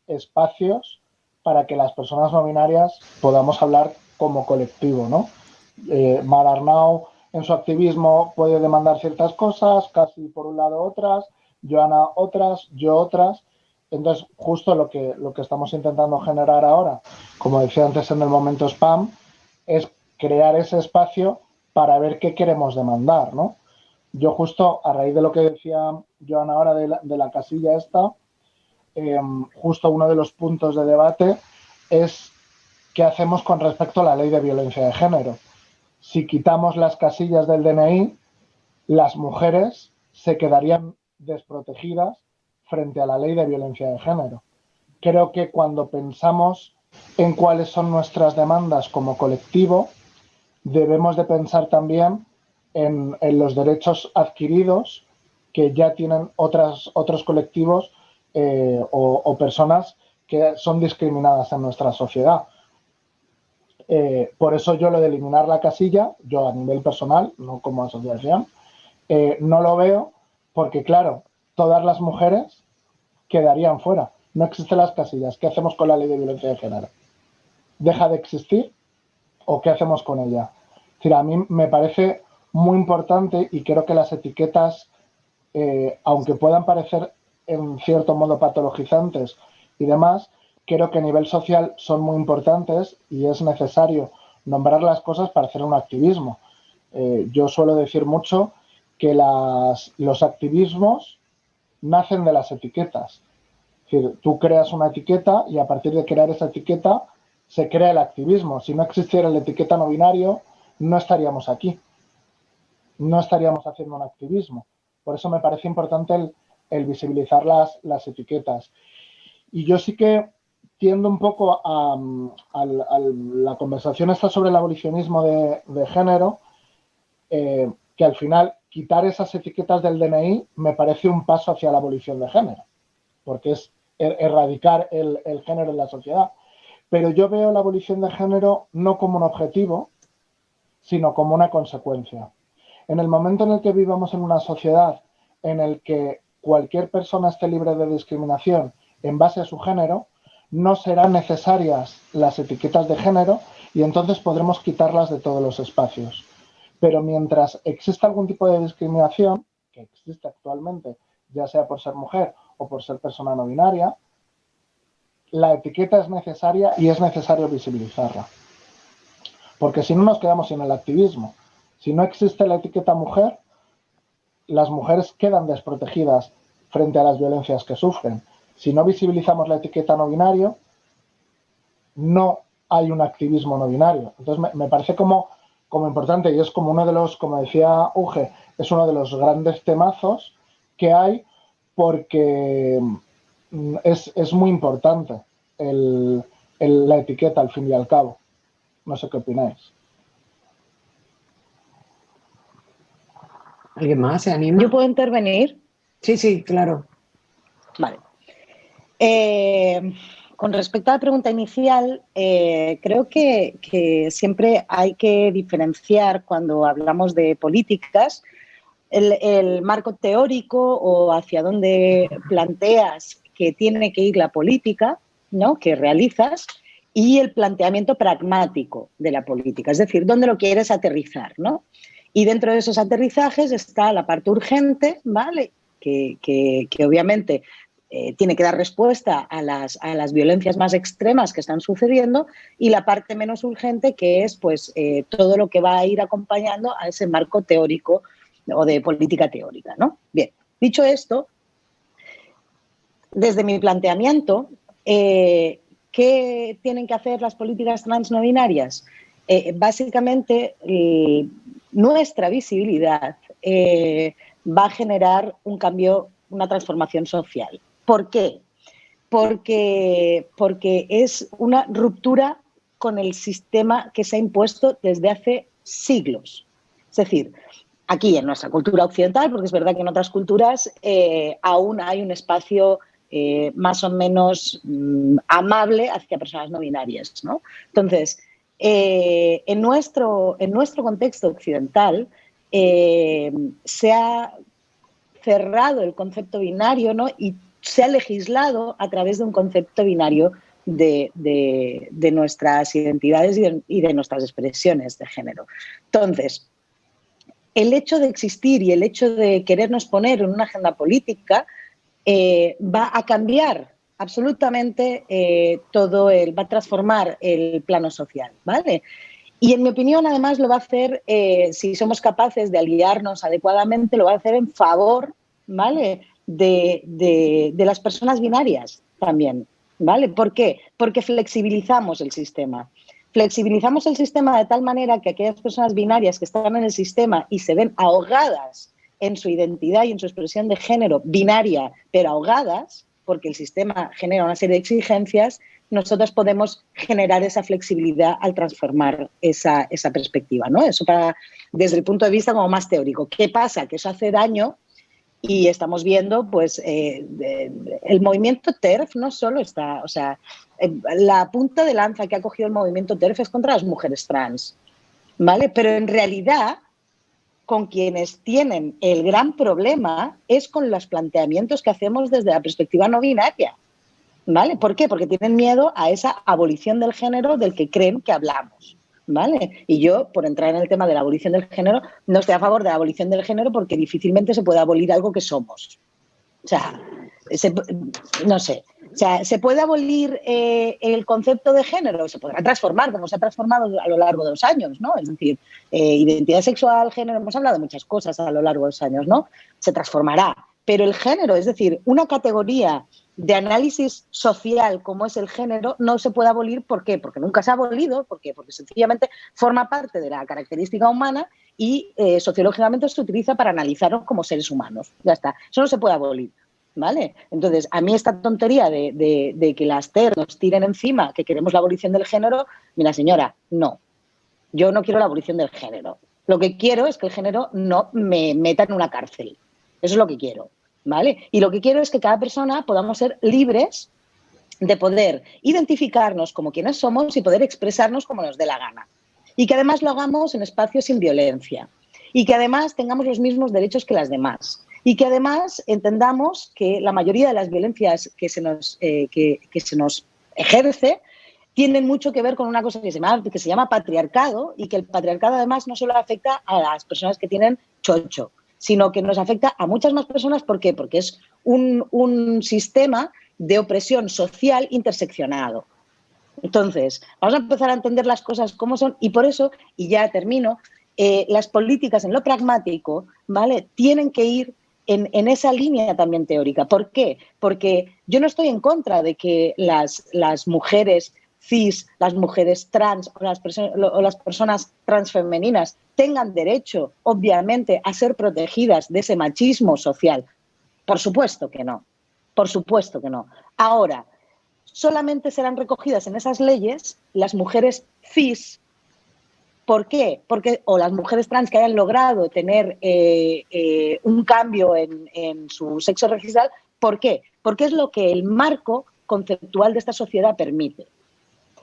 espacios para que las personas no binarias podamos hablar como colectivo, ¿no? Mar Arnau en su activismo puede demandar ciertas cosas, casi por un lado otras, Joana otras, yo otras. Entonces, justo lo que estamos intentando generar ahora, como decía antes en el momento spam, es crear ese espacio para ver qué queremos demandar, ¿no? Yo justo a raíz de lo que decía Joana ahora de la casilla esta, justo uno de los puntos de debate es qué hacemos con respecto a la ley de violencia de género. Si quitamos las casillas del DNI, las mujeres se quedarían desprotegidas frente a la ley de violencia de género. Creo que cuando pensamos en cuáles son nuestras demandas como colectivo, debemos de pensar también en los derechos adquiridos que ya tienen otros colectivos o personas que son discriminadas en nuestra sociedad. Por eso yo lo de eliminar la casilla, yo a nivel personal, no como asociación, no lo veo porque, claro, todas las mujeres quedarían fuera. No existen las casillas. ¿Qué hacemos con la ley de violencia de género? ¿Deja de existir o qué hacemos con ella? Es decir, a mí me parece muy importante y creo que las etiquetas, aunque puedan parecer en cierto modo patologizantes y demás, creo que a nivel social son muy importantes y es necesario nombrar las cosas para hacer un activismo. Yo suelo decir mucho que los activismos nacen de las etiquetas. Es decir, tú creas una etiqueta y a partir de crear esa etiqueta se crea el activismo. Si no existiera la etiqueta no binario, no estaríamos aquí. No estaríamos haciendo un activismo. Por eso me parece importante el visibilizar las etiquetas. Y yo sí que tiendo un poco a la conversación esta sobre el abolicionismo de género, que al final quitar esas etiquetas del DNI me parece un paso hacia la abolición de género, porque es erradicar el género en la sociedad. Pero yo veo la abolición de género no como un objetivo, sino como una consecuencia. En el momento en el que vivamos en una sociedad en el que cualquier persona esté libre de discriminación en base a su género, no serán necesarias las etiquetas de género y entonces podremos quitarlas de todos los espacios. Pero mientras exista algún tipo de discriminación, que existe actualmente, ya sea por ser mujer o por ser persona no binaria, la etiqueta es necesaria y es necesario visibilizarla. Porque si no nos quedamos sin el activismo. Si no existe la etiqueta mujer, las mujeres quedan desprotegidas frente a las violencias que sufren. Si no visibilizamos la etiqueta no binario, no hay un activismo no binario. Entonces me parece como importante y es como uno de los, como decía Uge, es uno de los grandes temazos que hay porque es muy importante la etiqueta al fin y al cabo. No sé qué opináis. ¿Alguien más se anima? ¿Yo puedo intervenir? Sí, claro. Vale. Con respecto a la pregunta inicial, creo que siempre hay que diferenciar cuando hablamos de políticas el marco teórico o hacia dónde planteas que tiene que ir la política, ¿no?, que realizas, y el planteamiento pragmático de la política, es decir, dónde lo quieres aterrizar, ¿no? Y dentro de esos aterrizajes está la parte urgente, ¿vale?, que obviamente tiene que dar respuesta a las violencias más extremas que están sucediendo, y la parte menos urgente, que es pues todo lo que va a ir acompañando a ese marco teórico o de política teórica, ¿no? Bien, dicho esto, desde mi planteamiento, ¿qué tienen que hacer las políticas trans no binarias? Básicamente, nuestra visibilidad va a generar un cambio, una transformación social. ¿Por qué? Porque es una ruptura con el sistema que se ha impuesto desde hace siglos. Es decir, aquí en nuestra cultura occidental, porque es verdad que en otras culturas aún hay un espacio más o menos amable hacia personas no binarias, ¿no? Entonces, en nuestro contexto occidental se ha cerrado el concepto binario, ¿no?, y se ha legislado a través de un concepto binario de nuestras identidades y de nuestras expresiones de género. Entonces, el hecho de existir y el hecho de querernos poner en una agenda política va a cambiar absolutamente va a transformar el plano social, ¿vale? Y en mi opinión, además, lo va a hacer, si somos capaces de aliarnos adecuadamente, lo va a hacer en favor, ¿vale?, de las personas binarias también, ¿vale? ¿Por qué? Porque flexibilizamos el sistema. Flexibilizamos el sistema de tal manera que aquellas personas binarias que están en el sistema y se ven ahogadas en su identidad y en su expresión de género binaria, pero ahogadas, porque el sistema genera una serie de exigencias, nosotros podemos generar esa flexibilidad al transformar esa perspectiva, ¿no? Eso desde el punto de vista como más teórico. ¿Qué pasa? Que eso hace daño y estamos viendo, pues, el movimiento TERF no solo está, o sea, la punta de lanza que ha cogido el movimiento TERF es contra las mujeres trans, ¿vale? Pero en realidad, con quienes tienen el gran problema es con los planteamientos que hacemos desde la perspectiva no binaria, ¿vale? ¿Por qué? Porque tienen miedo a esa abolición del género del que creen que hablamos, ¿vale? Y yo, por entrar en el tema de la abolición del género, no estoy a favor de la abolición del género porque difícilmente se puede abolir algo que somos. O sea, no sé. O sea, ¿se puede abolir el concepto de género? Se podrá transformar, como se ha transformado a lo largo de los años, ¿no? Es decir, identidad sexual, género, hemos hablado de muchas cosas a lo largo de los años, ¿no? Se transformará. Pero el género, es decir, una categoría de análisis social como es el género, no se puede abolir. ¿Por qué? Porque nunca se ha abolido. ¿Por qué? Porque sencillamente forma parte de la característica humana y sociológicamente se utiliza para analizarnos como seres humanos. Ya está. Eso no se puede abolir, ¿vale? Entonces, a mí esta tontería de que las TER nos tiren encima, que queremos la abolición del género, mira, señora, no. Yo no quiero la abolición del género. Lo que quiero es que el género no me meta en una cárcel. Eso es lo que quiero, ¿vale? Y lo que quiero es que cada persona podamos ser libres de poder identificarnos como quienes somos y poder expresarnos como nos dé la gana. Y que además lo hagamos en espacios sin violencia. Y que además tengamos los mismos derechos que las demás. Y que además entendamos que la mayoría de las violencias que se nos ejerce tienen mucho que ver con una cosa que se llama patriarcado, y que el patriarcado además no solo afecta a las personas que tienen chocho, sino que nos afecta a muchas más personas. ¿Por qué? Porque es un sistema de opresión social interseccionado. Entonces, vamos a empezar a entender las cosas como son, y por eso, y ya termino, las políticas en lo pragmático, ¿vale?, tienen que ir en esa línea también teórica. ¿Por qué? Porque yo no estoy en contra de que las mujeres cis, las mujeres trans o las personas transfemeninas tengan derecho, obviamente, a ser protegidas de ese machismo social. Por supuesto que no. Por supuesto que no. Ahora, solamente serán recogidas en esas leyes las mujeres cis. ¿Por qué? O las mujeres trans que hayan logrado tener un cambio en su sexo registral. ¿Por qué? Porque es lo que el marco conceptual de esta sociedad permite.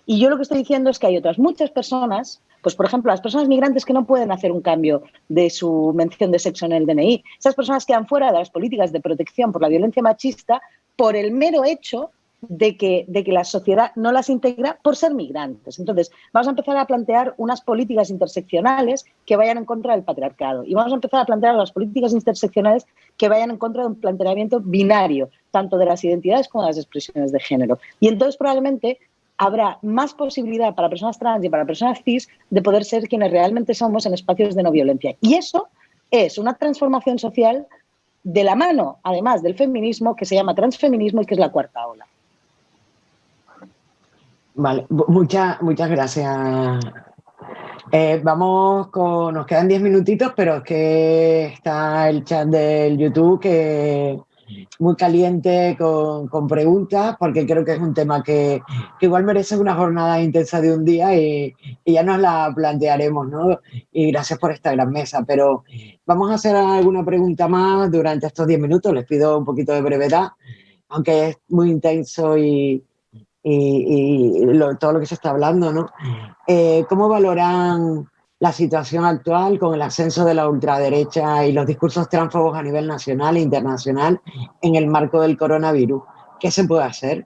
Y yo lo que estoy diciendo es que hay otras muchas personas, pues por ejemplo, las personas migrantes que no pueden hacer un cambio de su mención de sexo en el DNI. Esas personas quedan fuera de las políticas de protección por la violencia machista por el mero hecho de que la sociedad no las integra por ser migrantes. Entonces, vamos a empezar a plantear unas políticas interseccionales que vayan en contra del patriarcado y vamos a empezar a plantear las políticas interseccionales que vayan en contra de un planteamiento binario, tanto de las identidades como de las expresiones de género. Y entonces probablemente habrá más posibilidad para personas trans y para personas cis de poder ser quienes realmente somos en espacios de no violencia. Y eso es una transformación social de la mano, además del feminismo, que se llama transfeminismo y que es la cuarta ola. Vale, muchas gracias. Nos quedan 10 minutitos, pero es que está el chat del YouTube que muy caliente con preguntas, porque creo que es un tema que igual merece una jornada intensa de un día y ya nos la plantearemos, ¿no? Y gracias por esta gran mesa, pero vamos a hacer alguna pregunta más durante estos 10 minutos, les pido un poquito de brevedad, aunque es muy intenso todo lo que se está hablando, ¿no? ¿Cómo valoran la situación actual con el ascenso de la ultraderecha y los discursos transfobos a nivel nacional e internacional en el marco del coronavirus? ¿Qué se puede hacer?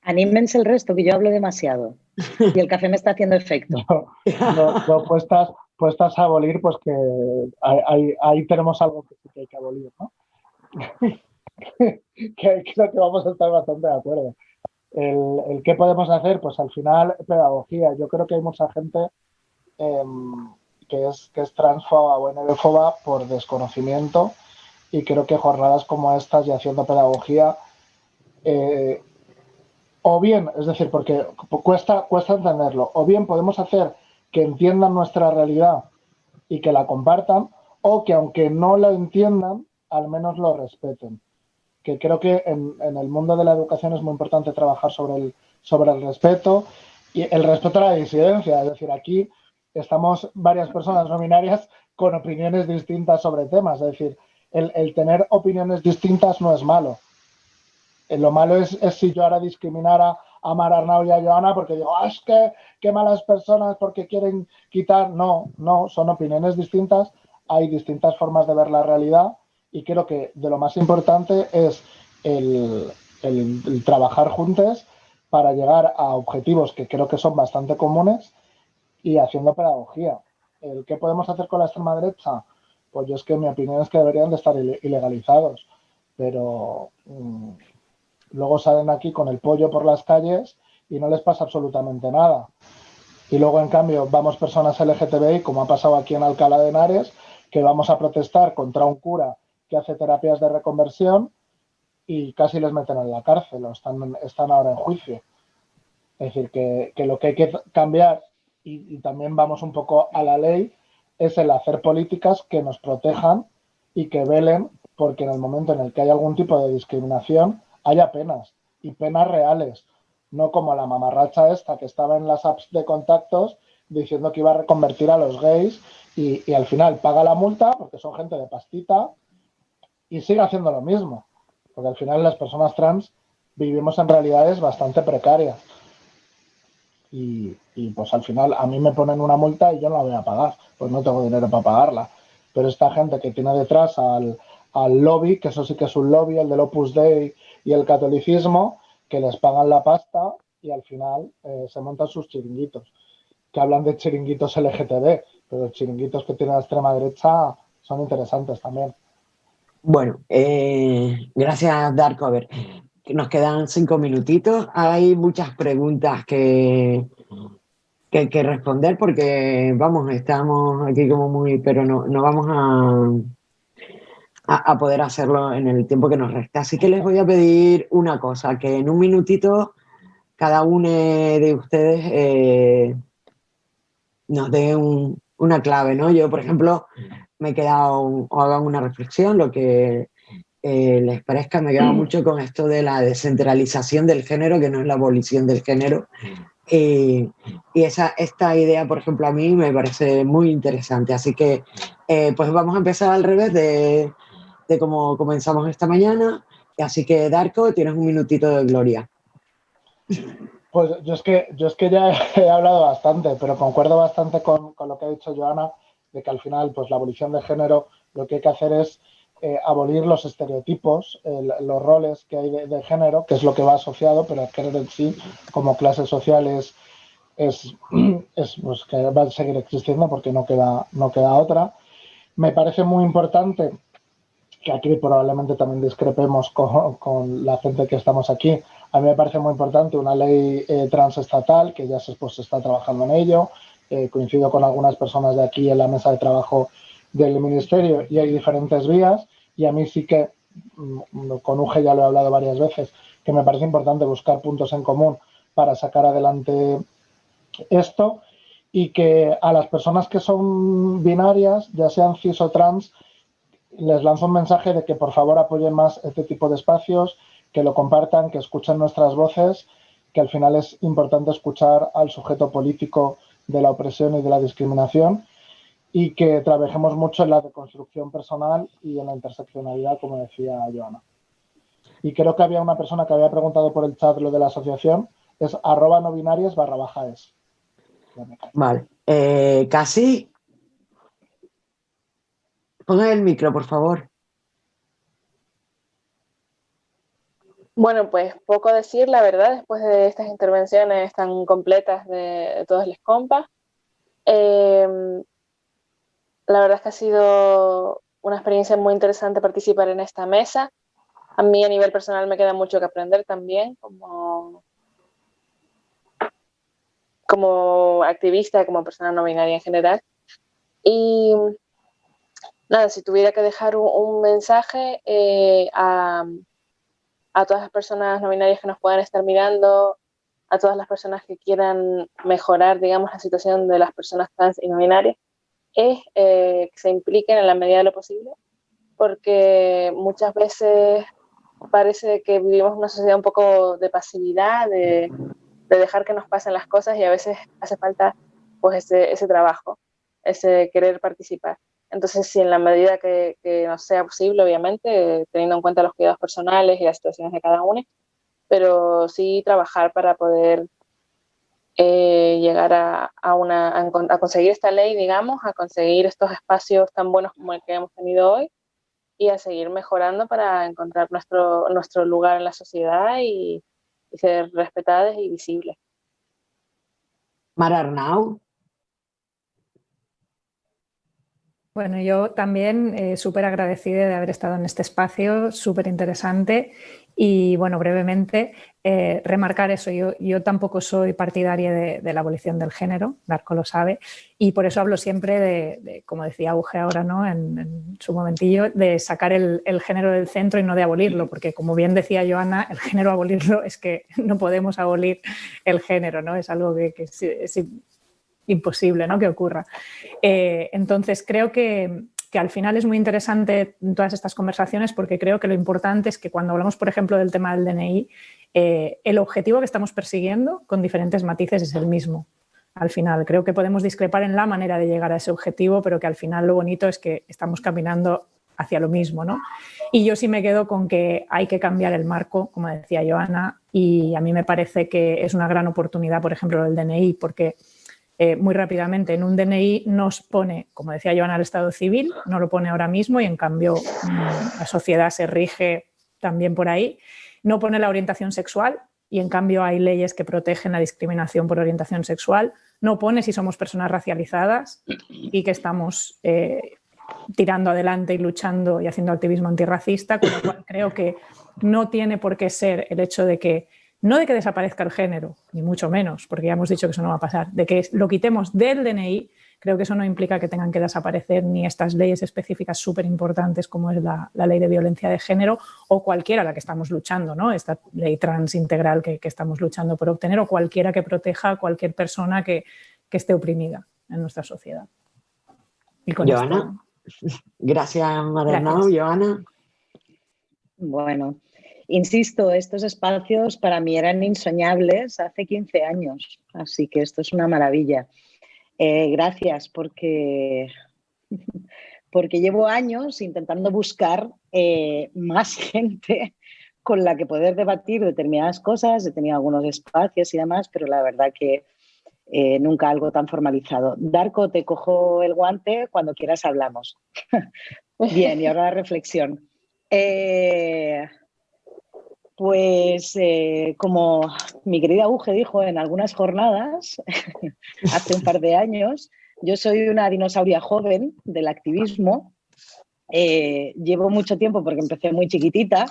Anímense el resto, que yo hablo demasiado y el café me está haciendo efecto. No, puestas a abolir, pues que ahí tenemos algo que sí que hay que abolir, ¿no? que creo que vamos a estar bastante de acuerdo. El qué podemos hacer, pues al final, pedagogía. Yo creo que hay mucha gente que es transfoba o NBfoba por desconocimiento y creo que jornadas como estas y haciendo pedagogía o bien, es decir, porque cuesta entenderlo, o bien podemos hacer que entiendan nuestra realidad y que la compartan, o que aunque no la entiendan, al menos lo respeten. Que creo que en el mundo de la educación es muy importante trabajar sobre el respeto y el respeto a la disidencia. Es decir, aquí estamos varias personas no binarias con opiniones distintas sobre temas. Es decir, el tener opiniones distintas no es malo. Lo malo es si yo ahora discriminara a Mar Arnau y a Joana porque digo, es que qué malas personas porque quieren quitar. No, son opiniones distintas, hay distintas formas de ver la realidad y creo que de lo más importante es el trabajar juntos para llegar a objetivos que creo que son bastante comunes y haciendo pedagogía. ¿Qué podemos hacer con la extrema derecha? Pues yo es que mi opinión es que deberían de estar ilegalizados, pero luego salen aquí con el pollo por las calles y no les pasa absolutamente nada. Y luego, en cambio, vamos personas LGTBI, como ha pasado aquí en Alcalá de Henares, que vamos a protestar contra un cura que hace terapias de reconversión y casi les meten en la cárcel o están ahora en juicio. Es decir, que lo que hay que cambiar, y también vamos un poco a la ley, es el hacer políticas que nos protejan y que velen porque en el momento en el que hay algún tipo de discriminación haya penas y penas reales, no como la mamarracha esta que estaba en las apps de contactos diciendo que iba a reconvertir a los gays y al final paga la multa porque son gente de pastita y sigue haciendo lo mismo, porque al final las personas trans vivimos en realidades bastante precarias. Y pues al final a mí me ponen una multa y yo no la voy a pagar, pues no tengo dinero para pagarla. Pero esta gente que tiene detrás al lobby, que eso sí que es un lobby, el del Opus Dei y el catolicismo, que les pagan la pasta y al final se montan sus chiringuitos. Que hablan de chiringuitos LGTB, pero los chiringuitos que tiene la extrema derecha son interesantes también. Bueno, gracias, Darko. A ver, nos quedan 5 minutitos. Hay muchas preguntas que hay que responder porque, vamos, estamos aquí como muy, pero no vamos a poder hacerlo en el tiempo que nos resta. Así que les voy a pedir una cosa, que en un minutito cada uno de ustedes nos dé una clave, ¿no? Yo, por ejemplo, me he quedado, o hagan una reflexión, lo que les parezca, me he quedado mucho con esto de la descentralización del género, que no es la abolición del género. Y esta idea, por ejemplo, a mí me parece muy interesante. Así que, pues vamos a empezar al revés de cómo comenzamos esta mañana. Así que, Darko, tienes un minutito de gloria. Pues yo es que ya he hablado bastante, pero concuerdo bastante con lo que ha dicho Joana, de que al final pues la abolición de género Lo que hay que hacer es abolir los estereotipos, los roles que hay de género, que es lo que va asociado, pero el género en sí, como clase social, es pues, que va a seguir existiendo porque no queda otra. Me parece muy importante, que aquí probablemente también discrepemos con la gente que estamos aquí, a mí me parece muy importante una ley transestatal, que ya se está trabajando en ello. Coincido con algunas personas de aquí en la mesa de trabajo del Ministerio y hay diferentes vías, y a mí sí que, con UGE ya lo he hablado varias veces, que me parece importante buscar puntos en común para sacar adelante esto, y que a las personas que son binarias, ya sean cis o trans, les lanzo un mensaje de que por favor apoyen más este tipo de espacios, que lo compartan, que escuchen nuestras voces, que al final es importante escuchar al sujeto político de la opresión y de la discriminación, y que trabajemos mucho en la deconstrucción personal y en la interseccionalidad, como decía Joana. Y creo que había una persona que había preguntado por el chat lo de la asociación, es @nobinarias_es. Vale. Casi. Ponga el micro, por favor. Bueno, pues poco decir, la verdad, después de estas intervenciones tan completas de todos los compas. La verdad es que ha sido una experiencia muy interesante participar en esta mesa. A mí a nivel personal me queda mucho que aprender también como activista, como persona no binaria en general. Y nada, si tuviera que dejar un mensaje a todas las personas no binarias que nos puedan estar mirando, a todas las personas que quieran mejorar, digamos, la situación de las personas trans y no binarias, es que se impliquen en la medida de lo posible, porque muchas veces parece que vivimos una sociedad un poco de pasividad, de dejar que nos pasen las cosas, y a veces hace falta pues ese trabajo, ese querer participar. Entonces, si en la medida que nos sea posible, obviamente, teniendo en cuenta los cuidados personales y las situaciones de cada uno, pero sí trabajar para poder llegar a conseguir esta ley, digamos, a conseguir estos espacios tan buenos como el que hemos tenido hoy, y a seguir mejorando para encontrar nuestro lugar en la sociedad y ser respetadas y visibles. Mara Arnau. Bueno, yo también súper agradecida de haber estado en este espacio, súper interesante. Y bueno, brevemente, remarcar eso, yo tampoco soy partidaria de la abolición del género, Darko lo sabe, y por eso hablo siempre de como decía Uge ahora, ¿no? en su momentillo, de sacar el género del centro y no de abolirlo, porque como bien decía Joana, el género abolirlo es que no podemos abolir el género, ¿no? Es algo que es imposible, ¿no? Que ocurra. Entonces, creo que al final es muy interesante todas estas conversaciones, porque creo que lo importante es que cuando hablamos, por ejemplo, del tema del DNI, el objetivo que estamos persiguiendo, con diferentes matices, es el mismo. Al final, creo que podemos discrepar en la manera de llegar a ese objetivo, pero que al final lo bonito es que estamos caminando hacia lo mismo, ¿no? Y yo sí me quedo con que hay que cambiar el marco, como decía Joana, y a mí me parece que es una gran oportunidad, por ejemplo, el DNI, porque muy rápidamente en un DNI nos pone, como decía Joana, el estado civil, no lo pone ahora mismo, y en cambio la sociedad se rige también por ahí. No pone la orientación sexual, y en cambio hay leyes que protegen la discriminación por orientación sexual. No pone si somos personas racializadas y que estamos tirando adelante y luchando y haciendo activismo antirracista, con lo cual creo que no tiene por qué ser el hecho de que no de que desaparezca el género, ni mucho menos, porque ya hemos dicho que eso no va a pasar, de que lo quitemos del DNI. Creo que eso no implica que tengan que desaparecer ni estas leyes específicas súper importantes como es la ley de violencia de género, o cualquiera la que estamos luchando, ¿no? Esta ley trans integral que estamos luchando por obtener, o cualquiera que proteja a cualquier persona que esté oprimida en nuestra sociedad. Y con Joana. Gracias, Mara Arnau. Joana. Bueno, insisto, estos espacios para mí eran insoñables hace 15 años, así que esto es una maravilla. Gracias, porque llevo años intentando buscar más gente con la que poder debatir determinadas cosas. He tenido algunos espacios y demás, pero la verdad que nunca algo tan formalizado. Darko, te cojo el guante, cuando quieras hablamos. Bien, y ahora la reflexión. Como mi querida Uge dijo en algunas jornadas, hace un par de años, yo soy una dinosauria joven del activismo. Llevo mucho tiempo porque empecé muy chiquitita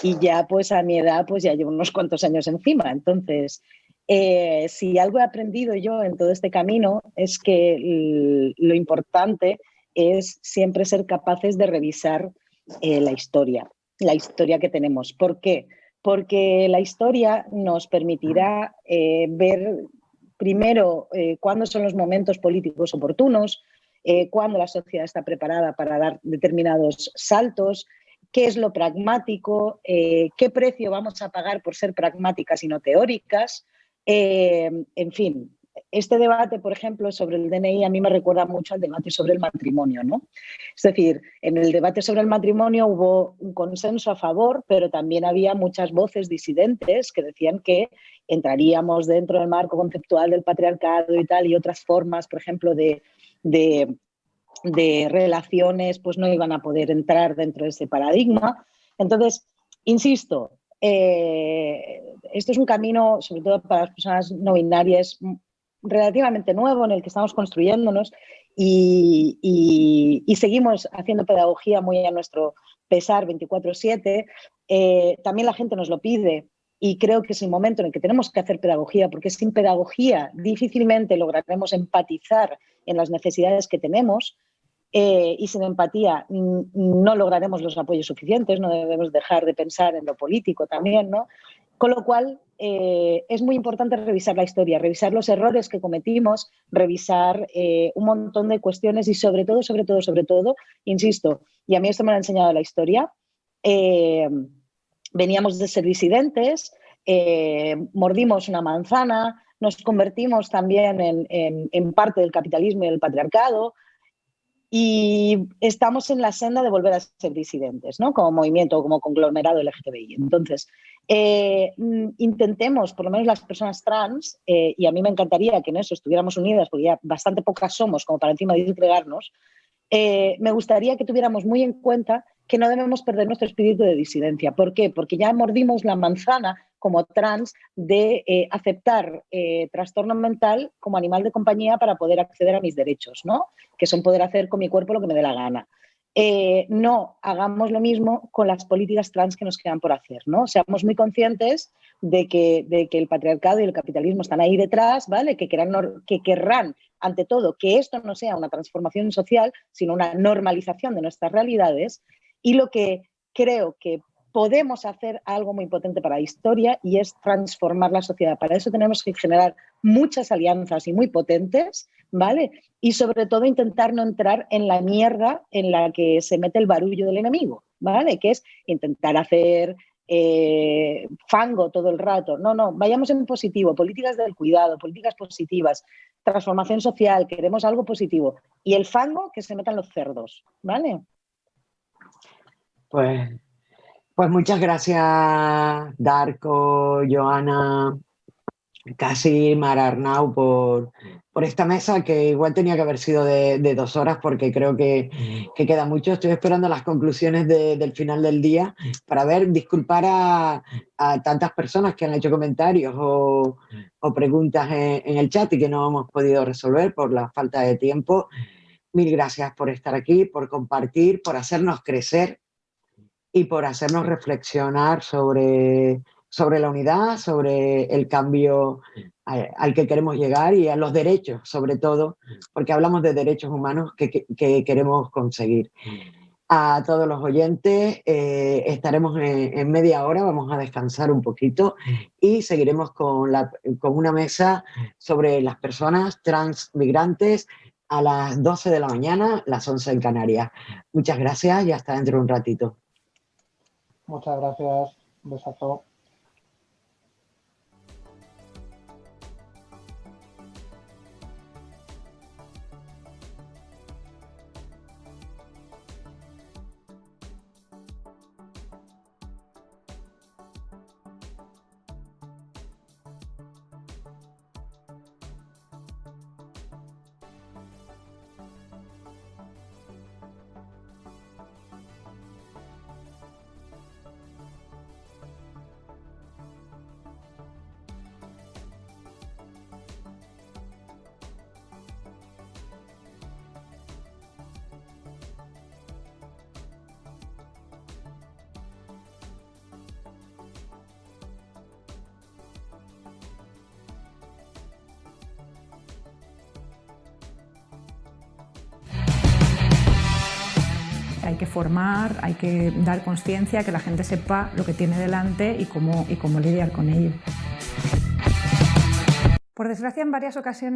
y ya pues a mi edad pues ya llevo unos cuantos años encima. Entonces, si algo he aprendido yo en todo este camino es que lo importante es siempre ser capaces de revisar la historia que tenemos. ¿Por qué? Porque la historia nos permitirá ver primero cuándo son los momentos políticos oportunos, cuándo la sociedad está preparada para dar determinados saltos, qué es lo pragmático, qué precio vamos a pagar por ser pragmáticas y no teóricas. En fin, este debate, por ejemplo, sobre el DNI a mí me recuerda mucho al debate sobre el matrimonio, ¿no? Es decir, en el debate sobre el matrimonio hubo un consenso a favor, pero también había muchas voces disidentes que decían que entraríamos dentro del marco conceptual del patriarcado y tal, y otras formas, por ejemplo, de relaciones, pues no iban a poder entrar dentro de ese paradigma. Entonces, insisto, esto es un camino, sobre todo para las personas no binarias, relativamente nuevo en el que estamos construyéndonos y seguimos haciendo pedagogía muy a nuestro pesar 24/7. También la gente nos lo pide y creo que es el momento en el que tenemos que hacer pedagogía, porque sin pedagogía difícilmente lograremos empatizar en las necesidades que tenemos. Y sin empatía no lograremos los apoyos suficientes, no debemos dejar de pensar en lo político también, ¿no? Con lo cual, es muy importante revisar la historia, revisar los errores que cometimos, revisar un montón de cuestiones y sobre todo, insisto, y a mí esto me lo ha enseñado la historia, veníamos de ser disidentes, mordimos una manzana, nos convertimos también en parte del capitalismo y del patriarcado, y estamos en la senda de volver a ser disidentes, ¿no? Como movimiento, como conglomerado LGTBI. Entonces, intentemos, por lo menos las personas trans, y a mí me encantaría que en eso estuviéramos unidas, porque ya bastante pocas somos como para encima disgregarnos, me gustaría que tuviéramos muy en cuenta que no debemos perder nuestro espíritu de disidencia. ¿Por qué? Porque ya mordimos la manzana como trans de aceptar trastorno mental como animal de compañía para poder acceder a mis derechos, ¿no? Que son poder hacer con mi cuerpo lo que me dé la gana. No hagamos lo mismo con las políticas trans que nos quedan por hacer, ¿no? Seamos muy conscientes de que el patriarcado y el capitalismo están ahí detrás, ¿vale? Que querrán, ante todo, que esto no sea una transformación social, sino una normalización de nuestras realidades. Y lo que creo que podemos hacer algo muy potente para la historia y es transformar la sociedad. Para eso tenemos que generar muchas alianzas y muy potentes, ¿vale? Y sobre todo intentar no entrar en la mierda en la que se mete el barullo del enemigo, ¿vale? Que es intentar hacer fango todo el rato. No, vayamos en positivo, políticas del cuidado, políticas positivas, transformación social, queremos algo positivo. Y el fango, que se metan los cerdos, ¿vale? Pues muchas gracias, Darko, Joana, Casi, Mara Arnau, por esta mesa que igual tenía que haber sido de 2 horas porque creo que queda mucho. Estoy esperando las conclusiones del final del día para disculpar a tantas personas que han hecho comentarios o preguntas en el chat y que no hemos podido resolver por la falta de tiempo. Mil gracias por estar aquí, por compartir, por hacernos crecer y por hacernos reflexionar sobre la unidad, sobre el cambio al que queremos llegar y a los derechos, sobre todo, porque hablamos de derechos humanos que queremos conseguir. A todos los oyentes, estaremos en media hora, vamos a descansar un poquito y seguiremos con una mesa sobre las personas trans migrantes a las 12 de la mañana, las 11 en Canarias. Muchas gracias y hasta dentro de un ratito. Muchas gracias. Un besazo. hay que formar, hay que dar conciencia, que la gente sepa lo que tiene delante y cómo lidiar con ello. Por desgracia, en varias ocasiones